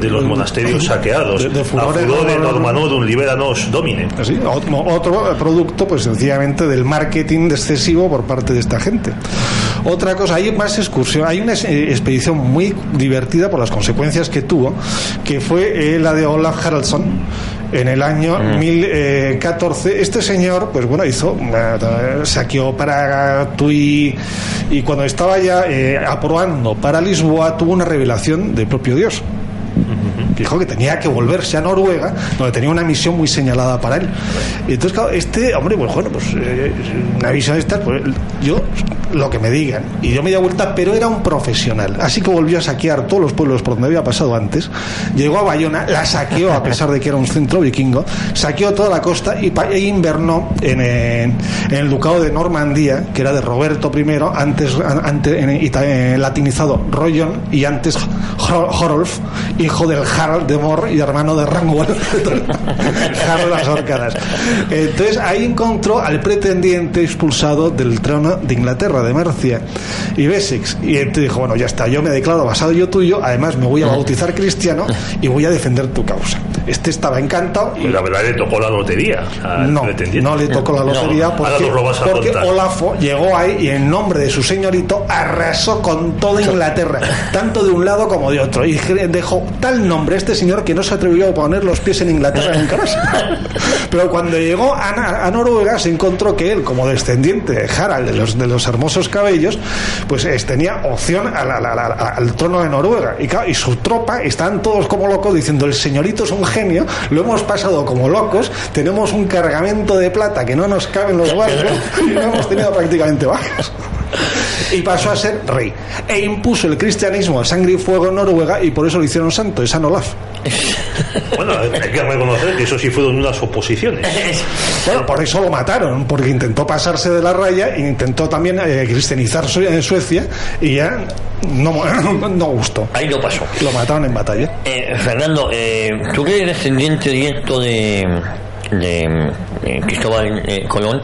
los monasterios saqueados. De Normanorum liberanos domine. ¿Sí? Otro producto, pues sencillamente, del marketing excesivo por parte de esta gente. Otra cosa, hay más excursión, hay una expedición muy divertida por las consecuencias que tuvo, que fue la de Olaf Haraldsson en el año 1014. Este señor, pues bueno, saqueó Praga, Tui, y cuando estaba ya aprobando para Lisboa, tuvo una revelación del propio Dios. Dijo que tenía que volverse a Noruega, donde tenía una misión muy señalada para él. Y entonces, claro, hombre, pues bueno, pues una visión de estas, pues yo, lo que me digan. Y yo me di vuelta, pero era un profesional. Así que volvió a saquear todos los pueblos por donde había pasado antes. Llegó a Bayona, la saqueó, a pesar de que era un centro vikingo, saqueó toda la costa e invernó en el ducado de Normandía, que era de Roberto I, antes latinizado Rollon, y antes Horolf, hijo del Harald de Mor y hermano de Rangwell, Harald las Orcadas. Entonces ahí encontró al pretendiente expulsado del trono de Inglaterra, de Mercia y Wessex, y entonces dijo, bueno, ya está, yo me declaro vasallo tuyo, además me voy a bautizar cristiano y voy a defender tu causa. Este estaba encantado. Pues la verdad le tocó la lotería al pretendiente. No le tocó la lotería porque Olafo llegó ahí y en nombre de su señorito arrasó con toda Inglaterra, tanto de un lado como de otro, y dejó tal nombre a este señor que no se atrevió a poner los pies en Inglaterra nunca más. Pero cuando llegó a Noruega se encontró que él, como descendiente de Harald de los hermosos cabellos, pues tenía opción al trono de Noruega, y su tropa estaban todos como locos diciendo: el señorito es un genio, lo hemos pasado como locos, tenemos un cargamento de plata que no nos cabe en los barcos y no hemos tenido prácticamente bajos. Y pasó a ser rey e impuso el cristianismo a sangre y fuego en Noruega, y por eso lo hicieron santo, es San Olaf. Bueno, hay que reconocer que eso sí fueron unas oposiciones. Bueno, por eso lo mataron, porque intentó pasarse de la raya e intentó también cristianizar Suecia, y ya no gustó. Ahí no pasó. Lo mataron en batalla. Fernando, tú que eres descendiente directo de Cristóbal Colón,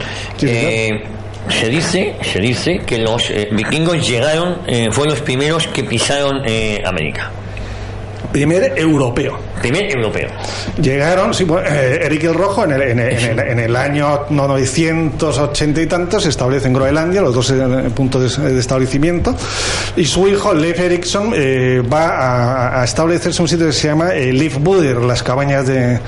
se dice que los vikingos llegaron, fueron los primeros que pisaron América. Primer europeo. Llegaron, sí, bueno, Eric el Rojo en el año 980 y tantos se establece en Groenlandia, los dos puntos de establecimiento, y su hijo Leif Erikson va a establecerse en un sitio que se llama Leifbudir, las cabañas de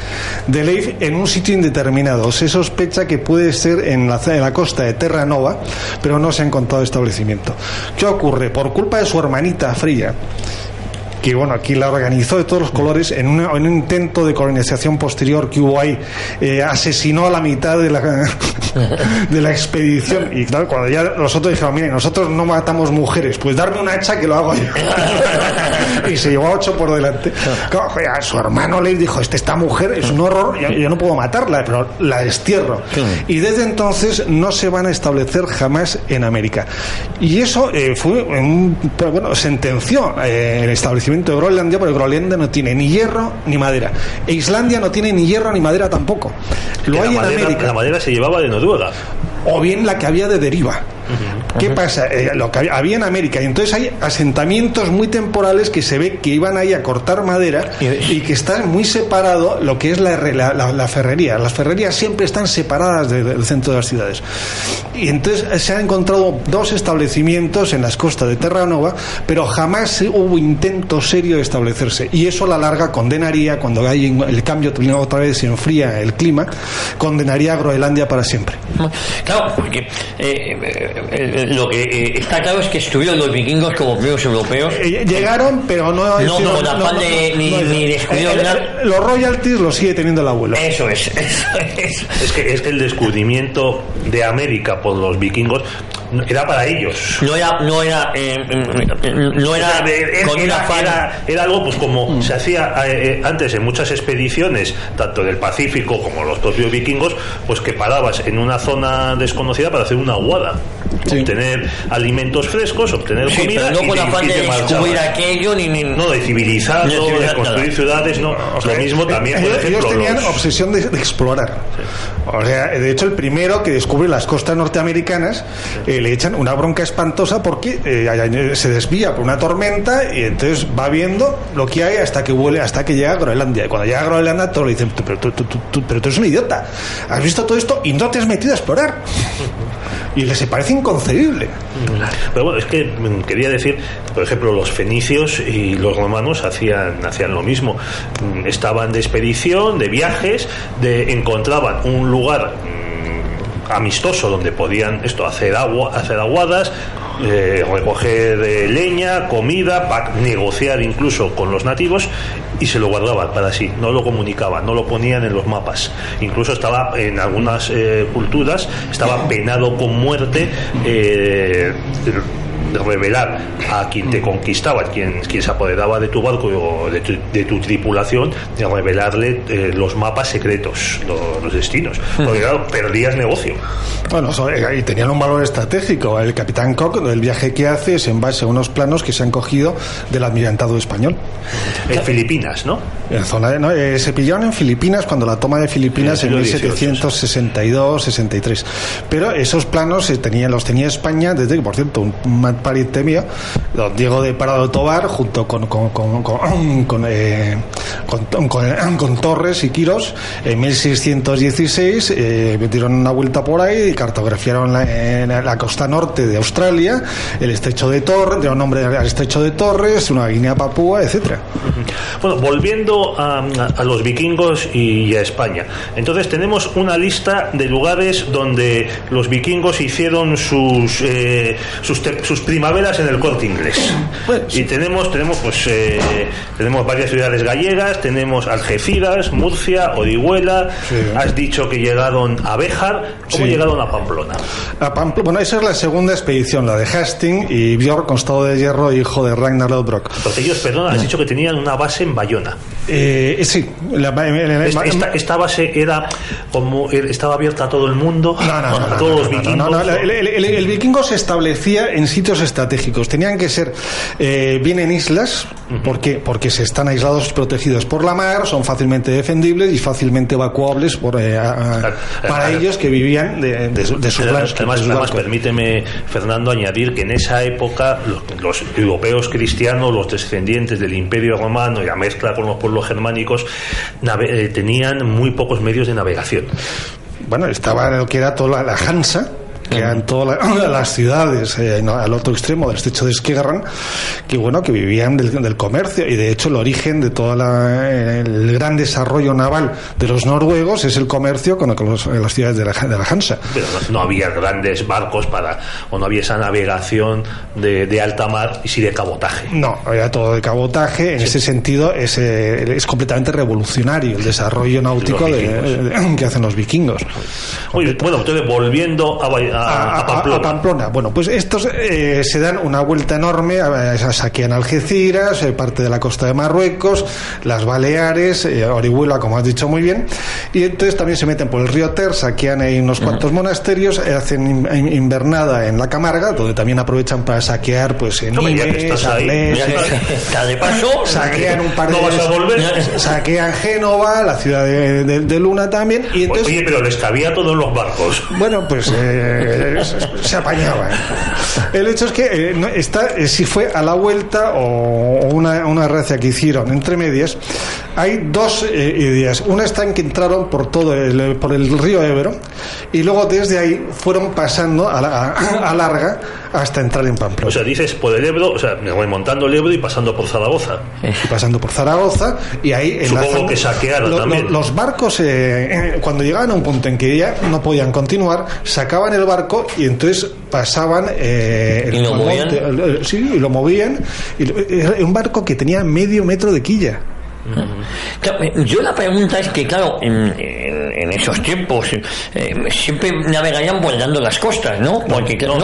Leif, en un sitio indeterminado. Se sospecha que puede ser en la costa de Terra Nova, pero no se ha encontrado establecimiento. ¿Qué ocurre? Por culpa de su hermanita Fría, que bueno, aquí la organizó de todos los colores, en un intento de colonización posterior que hubo ahí, asesinó a la mitad de la expedición. Y claro, cuando ya los otros dijeron: miren, nosotros no matamos mujeres, pues darme una hacha que lo hago yo. Y se llevó a 8 por delante. Claro, a su hermano le dijo: esta mujer es un horror, yo no puedo matarla, pero la destierro. Y desde entonces no se van a establecer jamás en América. Y eso sentenció el establecimiento de Groenlandia, porque Groenlandia no tiene ni hierro ni madera, e Islandia no tiene ni hierro ni madera tampoco. Lo hay en América. La madera se llevaba de Noruega, o bien la que había de deriva. ¿Qué pasa? Lo que había en América, y entonces hay asentamientos muy temporales que se ve que iban ahí a cortar madera, y que están muy separado lo que es la ferrería. Las ferrerías siempre están separadas del centro de las ciudades, y entonces se han encontrado 2 establecimientos en las costas de Terra Nova, pero jamás hubo intento serio de establecerse, y eso a la larga condenaría, cuando hay el cambio otra vez, se enfría el condenaría a Groenlandia para siempre. Claro, porque lo que está claro es que estuvieron los vikingos como primeros europeos. Llegaron, pero ni descubrieron nada. Los royalties los sigue teniendo el abuelo. Eso es. Es que el descubrimiento de América por los vikingos era para ellos. Era algo, pues como se hacía antes en muchas expediciones, tanto del Pacífico como los propios vikingos, pues que parabas en una zona desconocida para hacer una aguada, obtener alimentos frescos, obtener comida, pero no con afán de descubrir aquello no de civilizar, de construir ciudades, no. Lo mismo también, por ejemplo, ellos tenían obsesión de explorar. O sea, de hecho, el primero que descubre las costas norteamericanas, le echan una bronca espantosa porque se desvía por una tormenta, y entonces va viendo lo que hay hasta que llega a Groenlandia. Y cuando llega a Groenlandia, todos le dicen: pero tú eres un idiota, has visto todo esto y no te has metido a explorar. Y les parece inconcebible. Pero bueno, es que quería decir, por ejemplo, los fenicios y los romanos hacían lo mismo. Estaban de expedición, de viajes, encontraban un lugar amistoso donde podían hacer aguadas, recoger leña, comida, para negociar incluso con los nativos, y se lo guardaban para sí, no lo comunicaban, no lo ponían en los mapas. Incluso estaba en algunas culturas estaba penado con muerte revelar a quien te conquistaba, quien se apoderaba de tu barco o de tu tripulación, de revelarle los mapas secretos, los destinos, porque claro, perdías negocio. Bueno, y tenían un valor estratégico. El capitán Cook, el viaje que hace es en base a unos planos que se han cogido del almirantado español en Filipinas, ¿no? Se pillaron en Filipinas cuando la toma de Filipinas en 1762-63, pero esos planos los tenía España desde que, por cierto, un pariente mío, don Diego de Parado Tobar, junto con Torres y Quirós, en 1616 dieron una vuelta por ahí y cartografiaron la costa norte de Australia, el estrecho de Torres, dieron nombre al estrecho de Torres, una Guinea Papúa, etcétera. Bueno, volviendo a los vikingos y a España, entonces tenemos una lista de lugares donde los vikingos hicieron sus primaveras en el Corte Inglés. Y tenemos varias ciudades gallegas, tenemos Algeciras, Murcia, Orihuela. Sí. Has dicho que llegaron a Béjar. ¿Cómo llegaron a Pamplona? Bueno, esa es la segunda expedición, la de Hastings y Björn, constado de hierro, hijo de Ragnar Lodbrok. Porque ellos, perdona, has dicho que tenían una base en Bayona. Sí. Esta base estaba abierta a todo el mundo, a todos los vikingos. El vikingo se establecía en sitios estratégicos. Tenían que ser bien en islas, porque se están aislados, protegidos por la mar, son fácilmente defendibles y fácilmente evacuables para ellos que vivían de sus barcos. Además, permíteme, Fernando, añadir que en esa época los europeos cristianos, los descendientes del Imperio Romano y la mezcla con los pueblos germánicos, tenían muy pocos medios de navegación. Bueno, estaba lo que era toda la Hansa, que eran todas las ciudades al otro extremo del estrecho de Skegerran, que vivían del comercio, y de hecho el origen de todo el gran desarrollo naval de los noruegos es el comercio con las ciudades de la Hansa. Pero no había grandes barcos o no había esa navegación de alta mar y sí de cabotaje. No, había todo de cabotaje. En ese sentido es completamente revolucionario el desarrollo náutico que hacen los vikingos. Oye, bueno, entonces volviendo a Pamplona. Bueno, pues estos se dan una vuelta enorme, saquean Algeciras, parte de la costa de Marruecos, las Baleares, Orihuela, como has dicho muy bien, y entonces también se meten por el río Ter, saquean ahí unos cuantos monasterios, hacen invernada en la Camarga, donde también aprovechan para saquear Nimes, Arles, saquean un par de saquean Génova, la ciudad de Luna también, y entonces, oye, pero les cabía a todos los barcos. Bueno, pues se apañaba. El hecho es que si fue a la vuelta o una racia que hicieron entre medias, hay dos ideas. Una está en que entraron por el río Ebro y luego desde ahí fueron pasando a larga hasta entrar en Pamplona. O sea, dices por el Ebro, o sea, montando el Ebro y pasando por Zaragoza. Y pasando por Zaragoza, y ahí supongo que saquearon también. Los barcos, cuando llegaban a un punto en que ya no podían continuar, sacaban el barco y entonces pasaban y lo movían. Era un barco que tenía medio metro de quilla. Yo la pregunta es que, claro, en esos tiempos siempre navegarían volando las costas, ¿no? Porque No,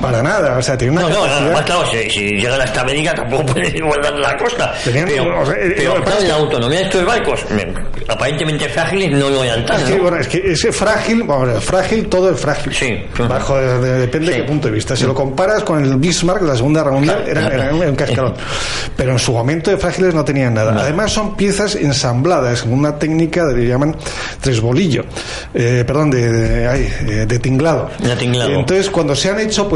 para nada. O sea, tiene una capacidad. Claro, si llegan hasta América tampoco pueden ir volando la costa. Pero claro, la autonomía de estos barcos, aparentemente frágiles, no lo eran tanto. Es que ese frágil, todo es frágil. Sí. Depende de qué punto de vista. Si lo comparas con el Bismarck de la Segunda Guerra Mundial, era un cascarón. Pero en su momento de frágiles no tenían nada. Además son piezas ensambladas en una técnica que llaman tresbolillo, de tinglado. Entonces cuando se han hecho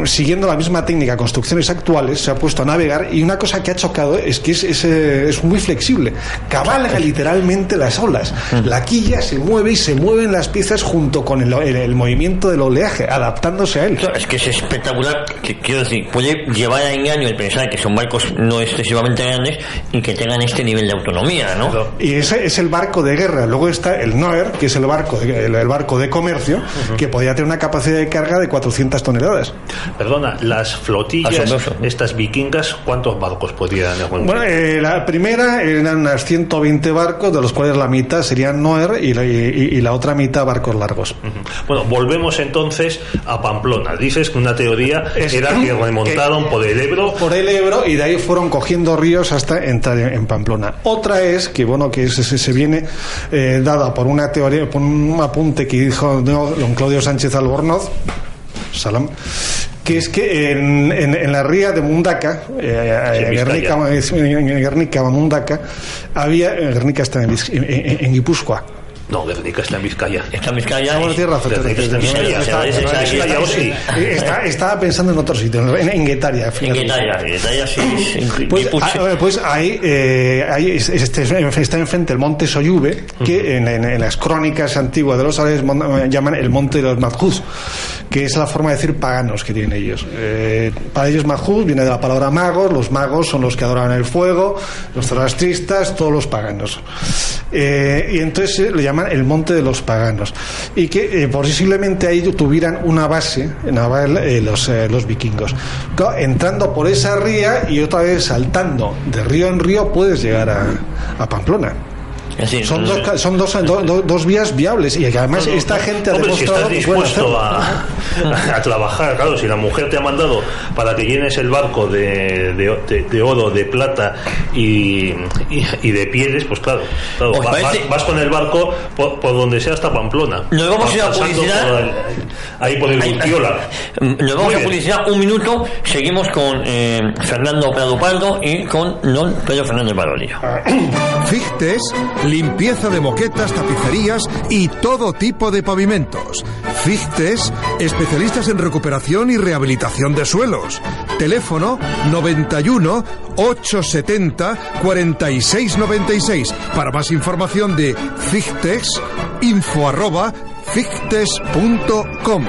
siguiendo la misma técnica, construcciones actuales, se ha puesto a navegar, y una cosa que ha chocado es que es muy flexible, cabalga literalmente las olas, la quilla se mueve y se mueven las piezas junto con el movimiento del oleaje, adaptándose a él. Claro, es que es espectacular, quiero decir, puede llevar a engaño el pensar que son barcos no excesivamente grandes y que tengan este nivel de autonomía, ¿no? Y ese es el barco de guerra. Luego está el Noer, que es el barco de comercio, que podía tener una capacidad de carga de 400 toneladas. Perdona, las flotillas estas vikingas, ¿cuántos barcos podían? Bueno, la primera eran unas 120 barcos, de los cuales la mitad serían Noer y la otra mitad barcos largos. Bueno, volvemos entonces a Pamplona. Dices que una teoría era que remontaron por el Ebro. Por el Ebro, y de ahí fueron cogiendo ríos hasta entrar en Pamplona. Otra es que se viene dada por una teoría, por un apunte que dijo don Claudio Sánchez Albornoz, Salam, que es que en la ría de Mundaka, Guernica Mundaka, Guernica está en Guipúzcoa. No, Guernica está en Vizcaya. Está en Vizcaya. Bueno, tienes razón. Estaba pensando en otro sitio, en Guetaria. En Guetaria sí. Pues ahí está enfrente el monte Soyube, que en las crónicas antiguas de los árabes llaman el monte de los Madhus, que es la forma de decir paganos que tienen ellos. Para ellos Madhus viene de la palabra magos. Los magos son los que adoraban el fuego, los zoroastristas, todos los paganos. Y entonces le llaman el monte de los paganos, y que posiblemente ahí tuvieran una base naval los vikingos. Claro, entrando por esa ría y otra vez saltando de río en río puedes llegar a Pamplona. Así, son dos vías viables, y que además esta gente ha demostrado, si estás dispuesto a trabajar, claro, si la mujer te ha mandado para que llenes el barco de oro, de plata y de pieles, pues claro vas con el barco por donde sea hasta Pamplona. Nos vamos a ir a publicidad ahí por el Urtiola. Nos vamos a publicidad un minuto. Seguimos con Fernando Prado Pardo y con don Pedro Fernández Baronía. Fichtes, limpieza de moquetas, tapicerías y todo tipo de pavimentos. Fichtes, especialistas en recuperación y rehabilitación de suelos. Teléfono 91 870 4696. Para más información de Fichtes, info@fichtes.com.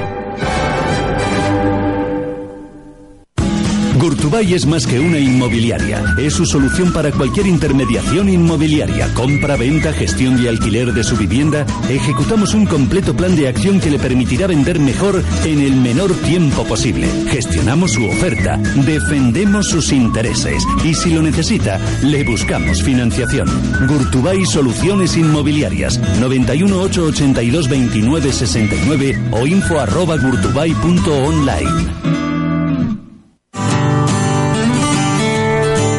Gurtubay es más que una inmobiliaria. Es su solución para cualquier intermediación inmobiliaria, compra, venta, gestión y alquiler de su vivienda. Ejecutamos un completo plan de acción que le permitirá vender mejor en el menor tiempo posible. Gestionamos su oferta, defendemos sus intereses y si lo necesita, le buscamos financiación. Gurtubay Soluciones Inmobiliarias, 91 882 29 69 o info@gurtubay.online.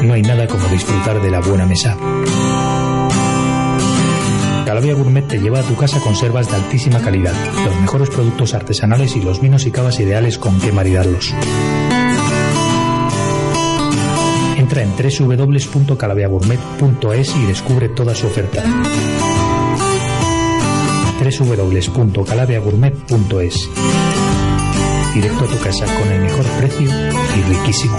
No hay nada como disfrutar de la buena mesa. Calavia Gourmet te lleva a tu casa conservas de altísima calidad, los mejores productos artesanales y los vinos y cavas ideales con que maridarlos. Entra en www.calaviagourmet.es y descubre toda su oferta. www.calaviagourmet.es. Directo a tu casa con el mejor precio y riquísimo.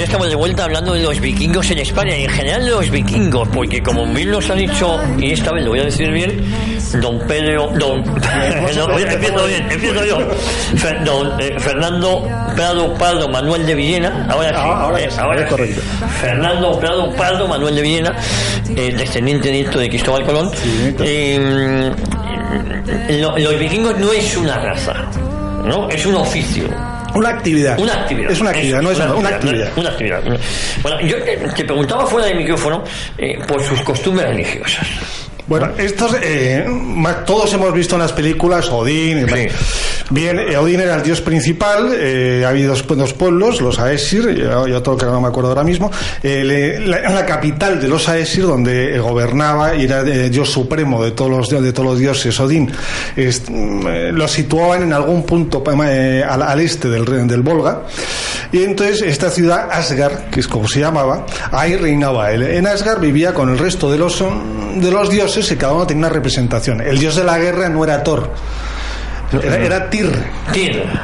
Estamos de vuelta hablando de los vikingos en España y en general de los vikingos, porque como bien nos ha dicho, y esta vez lo voy a decir bien, Fernando Prado Pardo Manuel de Villena, ahora es correcto. Fernando Prado Pardo Manuel de Villena, descendiente directo de Cristóbal Colón. Los vikingos no es una raza, ¿no? Es un oficio. Una actividad. Es una actividad, no es una actividad. Una actividad. Bueno, yo te preguntaba fuera del micrófono por sus costumbres religiosas. Bueno, estos todos hemos visto en las películas Odín. Sí. Bien, Odín era el dios principal. Ha habido dos pueblos, los Aesir y otro que no me acuerdo ahora mismo. La capital de los Aesir, donde gobernaba y era el dios supremo de todos los dioses, Odín. Lo situaban en algún punto al este del Volga. Y entonces esta ciudad, Asgard, que es como se llamaba, ahí reinaba él. En Asgard vivía con el resto de los dioses, y cada uno tenía una representación. El dios de la guerra no era Thor, era Tyr,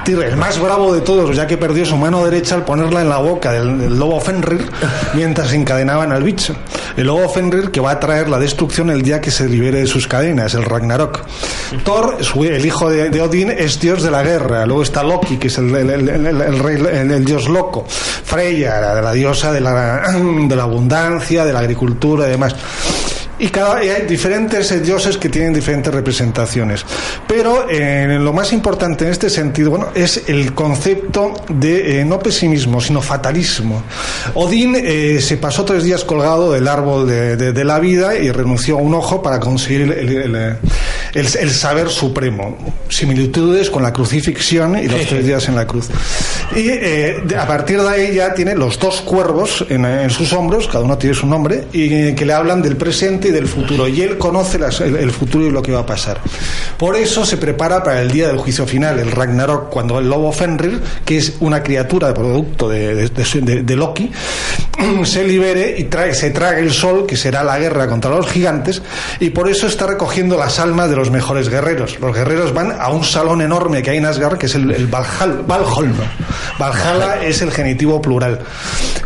el más bravo de todos, ya que perdió su mano derecha al ponerla en la boca del lobo Fenrir mientras encadenaban al bicho. El lobo Fenrir, que va a traer la destrucción el día que se libere de sus cadenas, el Ragnarok. Thor, el hijo de Odín, es dios de la guerra. Luego está Loki, que es el dios loco. Freya, la diosa de la abundancia, de la agricultura y demás. Y hay diferentes dioses que tienen diferentes representaciones. Pero lo más importante en este sentido, es el concepto de no pesimismo, sino fatalismo. Odín se pasó 3 días colgado del árbol de la vida y renunció a un ojo para conseguir el saber supremo, similitudes con la crucifixión y los 3 días en la cruz. Y a partir de ahí ya tiene los 2 cuervos en sus hombros, cada uno tiene su nombre, y que le hablan del presente y del futuro, y él conoce el futuro y lo que va a pasar. Por eso se prepara para el día del juicio final, el Ragnarok, cuando el lobo Fenrir, que es una criatura producto de Loki, se libere y se trague el sol, que será la guerra contra los gigantes, y por eso está recogiendo las almas de los mejores guerreros. Los guerreros van a un salón enorme que hay en Asgard, que es el Valhalla. Valhalla es el genitivo plural.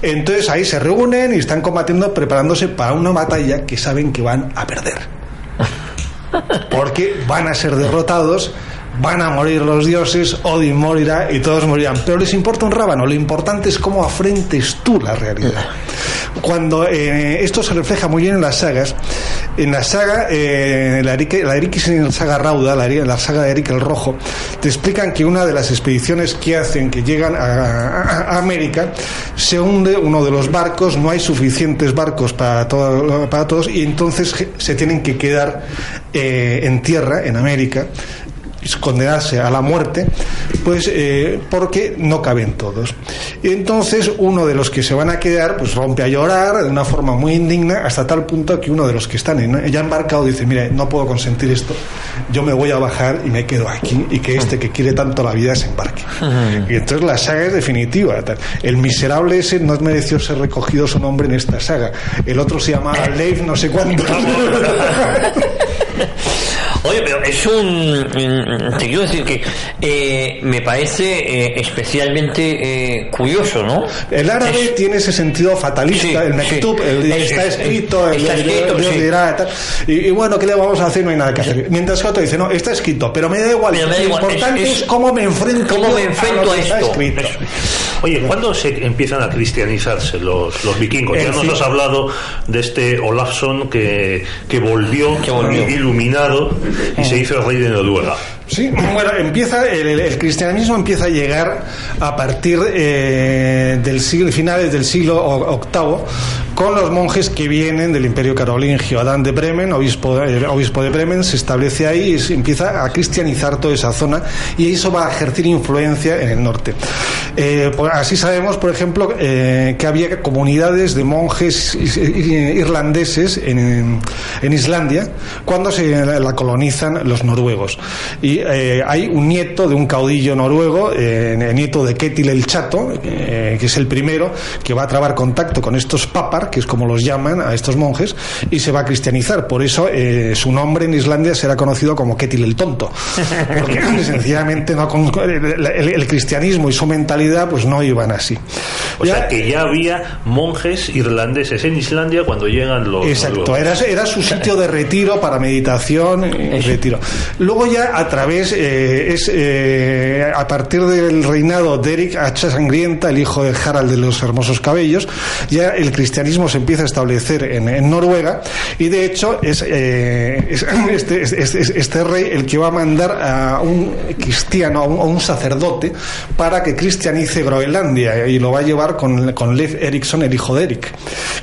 Entonces ahí se reúnen y están combatiendo, preparándose para una batalla que saben que van a perder, porque van a ser derrotados, van a morir los dioses, Odin morirá y todos morirán, pero les importa un rábano. Lo importante es cómo afrentes tú la realidad. Cuando esto se refleja muy bien en las sagas, la saga Erik y la saga Rauda, la saga de Erik el Rojo, te explican que una de las expediciones que hacen, que llegan a América, se hunde uno de los barcos, no hay suficientes barcos para todos, y entonces se tienen que quedar en tierra, en América, condenarse a la muerte, pues porque no caben todos. Y entonces uno de los que se van a quedar pues rompe a llorar de una forma muy indigna, hasta tal punto que uno de los que están ya embarcado dice: mire, no puedo consentir esto, yo me voy a bajar y me quedo aquí, y que que quiere tanto la vida se embarque. Y entonces la saga es definitiva. El miserable ese no mereció ser recogido su nombre en esta saga. El otro se llamaba Leif no sé cuánto. Oye, pero te quiero decir que me parece especialmente curioso, ¿no? El árabe tiene ese sentido fatalista, sí, el mektub, está escrito, Dios dirá, tal. Y bueno, ¿qué le vamos a hacer? No hay nada que hacer. Mientras que otro dice: no, está escrito, pero me da igual. Lo importante es cómo me enfrento a esto. Oye, ¿cuándo se empiezan a cristianizarse los vikingos? Ya nos has hablado de este Olafsson que volvió iluminado y se hizo el rey de Noruega. Sí, bueno, el cristianismo empieza a llegar a partir del siglo, finales del siglo VIII, con los monjes que vienen del Imperio Carolingio. Adán de Bremen, obispo de Bremen, se establece ahí y se empieza a cristianizar toda esa zona, y eso va a ejercer influencia en el norte. Así sabemos, por ejemplo, que había comunidades de monjes irlandeses en Islandia cuando se la colonizan los noruegos. Y hay un nieto de un caudillo noruego, nieto de Ketil el Chato, que es el primero que va a trabar contacto con estos papar, que es como los llaman a estos monjes, y se va a cristianizar. Por eso su nombre en Islandia será conocido como Ketil el Tonto, porque sencillamente el cristianismo y su mentalidad pues no iban así. O sea que ya había monjes irlandeses en Islandia cuando llegan los... Exacto, era su sitio de retiro para meditación y retiro. Luego ya a través a partir del reinado de Erik Hacha Sangrienta, el hijo de Harald de los hermosos cabellos, ya el cristianismo se empieza a establecer en Noruega, y de hecho es este rey el que va a mandar a un cristiano, a un sacerdote, para que cristianice Groenlandia, y lo va a llevar con Leif Erikson, el hijo de Erik,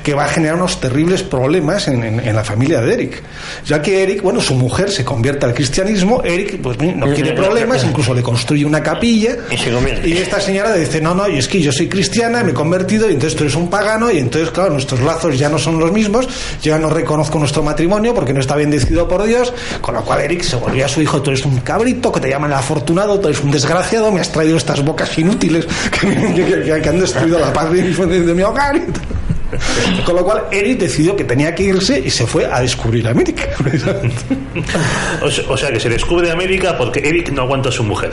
que va a generar unos terribles problemas en la familia de Erik, ya que Erik, bueno, su mujer se convierte al cristianismo, Erik pues no quiere problemas, incluso le construye una capilla, y esta señora le dice: no, y es que yo soy cristiana, me he convertido, y entonces tú eres un pagano, y entonces claro, nuestros lazos ya no son los mismos, yo ya no reconozco nuestro matrimonio porque no está bendecido por Dios, con lo cual Erik se volvió a su hijo: tú eres un cabrito, que te llaman el afortunado, tú eres un desgraciado, me has traído estas bocas inútiles que han destruido la paz de mi hogar. Con lo cual Erik decidió que tenía que irse y se fue a descubrir América. O sea que se descubre América porque Erik no aguanta a su mujer.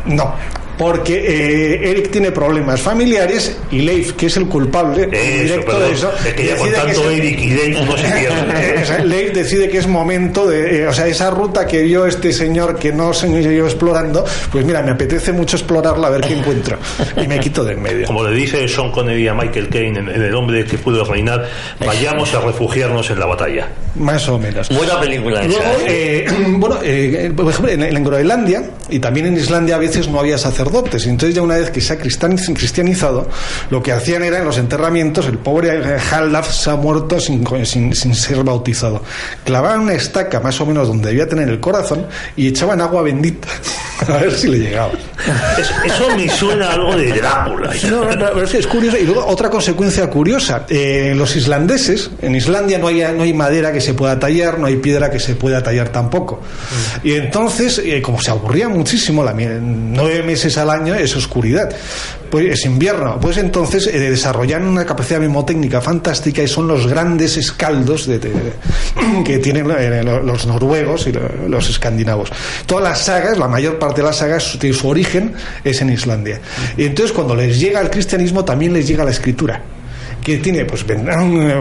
No, porque Erik tiene problemas familiares, y Leif, que es el culpable directo de eso, es que ya con tanto Erik y Leif no se pierde. Leif decide que es momento de, esa ruta que vio este señor que no se yo explorando, pues mira, me apetece mucho explorarla, a ver qué encuentro, y me quito de en medio. Como le dice Sean Connery a Michael Caine en El hombre que pudo reinar: vayamos a refugiarnos en la batalla. Más o menos. Buena película esa. Luego, por ejemplo, en Groenlandia y también en Islandia a veces no había sacerdotes sacerdotes. Y entonces ya una vez que se ha cristianizado, lo que hacían era en los enterramientos, el pobre Halaf se ha muerto sin ser bautizado. Clavaban una estaca más o menos donde debía tener el corazón y echaban agua bendita a ver si le llegaba. Eso me suena a algo de Drácula. No, pero es curioso. Y luego otra consecuencia curiosa, los islandeses, en Islandia no hay madera que se pueda tallar, no hay piedra que se pueda tallar tampoco. Y entonces, como se aburría muchísimo, 9 meses al año es oscuridad, pues es invierno, pues entonces desarrollan una capacidad mnemotécnica fantástica y son los grandes escaldos que tienen los noruegos y los escandinavos. Todas las sagas, la mayor parte de las sagas, su origen es en Islandia. Y entonces cuando les llega el cristianismo también les llega la escritura, que tiene pues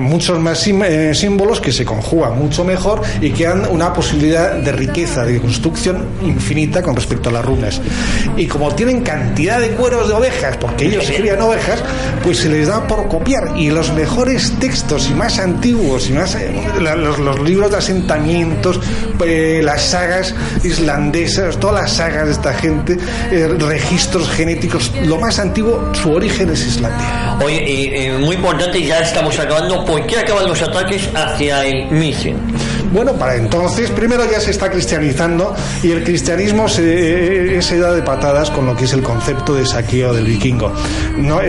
muchos más símbolos que se conjugan mucho mejor y que dan una posibilidad de riqueza, de construcción infinita con respecto a las runas. Y como tienen cantidad de cueros de ovejas, porque ellos crían ovejas, pues se les da por copiar. Y los mejores textos y más antiguos y más los libros de asentamientos, las sagas islandesas, todas las sagas de esta gente, registros genéticos, lo más antiguo, su origen es Islandia. Oye, y muy importante, ya estamos acabando, ¿por qué acaban los ataques hacia el Misen? Bueno, para entonces, primero ya se está cristianizando y el cristianismo se da de patadas con lo que es el concepto de saqueo del vikingo. No,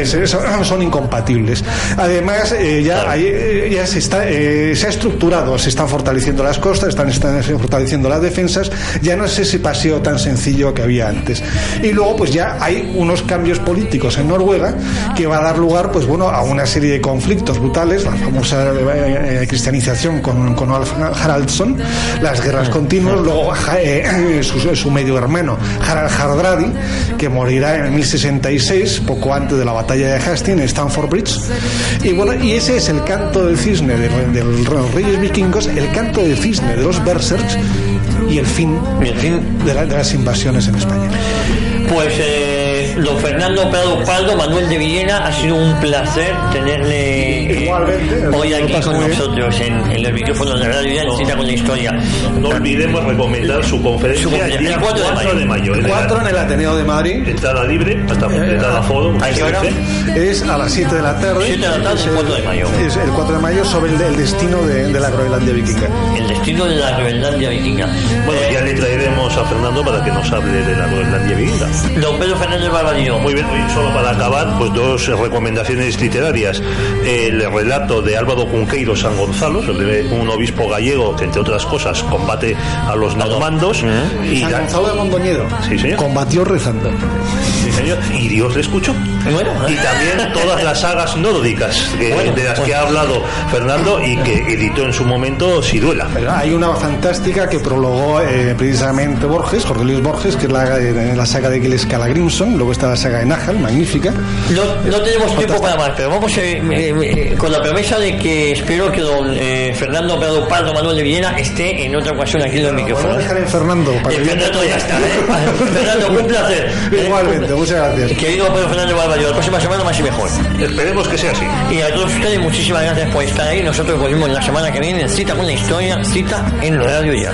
son incompatibles. Además, ya se ha estructurado, se están fortaleciendo las costas, están fortaleciendo las defensas, ya no es ese paseo tan sencillo que había antes. Y luego, pues ya hay unos cambios políticos en Noruega que va a dar lugar, pues bueno, a una serie de conflictos brutales, la famosa cristianización con Olaf Haraldsson, las guerras continuas, luego su medio hermano Harald Hardradi, que morirá en 1066, poco antes de la batalla de Hastings en Stamford Bridge. Y bueno, y ese es el canto del cisne de los reyes vikingos, el canto del cisne de los berserks y el fin de las invasiones en España. Pues don Fernando Prado Pardo, Manuel de Villena, ha sido un placer tenerle hoy aquí con nosotros en el micrófono de Radio Ya, en Cita con la Historia. No olvidemos recomendar su conferencia el día 4 de mayo. 4 en el Ateneo de Madrid. Entrada libre, hasta completada aforo. ¿A qué hora? Es a las 7 de la tarde. 7 de la tarde, el 4 de mayo. Es el 4 de mayo sobre el destino de la Groenlandia vikinga. El destino de la Groenlandia vikinga. Bueno, ya le traeremos a Fernando para que nos hable de la Groenlandia vikinga. Don Pedro Fernández Barbadillo. Muy bien, y solo para acabar, pues 2 recomendaciones literarias. El relato de Álvaro Cunqueiro San Gonzalo, de un obispo gallego que, entre otras cosas, combate a los normandos. Y San Gonzalo de Mondoñedo. Sí, señor. Combatió rezando. Sí, señor. Y Dios le escuchó. Bueno, y también todas las sagas nórdicas de las que ha hablado Fernando y que editó en su momento Siruela. Hay una fantástica que prologó precisamente Jorge Luis Borges, que es la saga de Giles Skallagrímson. Luego está la saga de Nahal, magnífica. No tenemos tiempo para más, pero vamos con la promesa de que espero que don Fernando Prado Pardo, Manuel de Villena, esté en otra ocasión aquí en el micrófono. Vamos a dejar en Fernando. Fernando ya está, Fernando, un placer. Igualmente, muchas gracias. Querido Pedro Fernández Barbadillo, la próxima semana más y mejor. Esperemos que sea así. Y a todos ustedes, muchísimas gracias por estar ahí. Nosotros volvemos la semana que viene en Cita con la Historia, Cita en Radio Ya.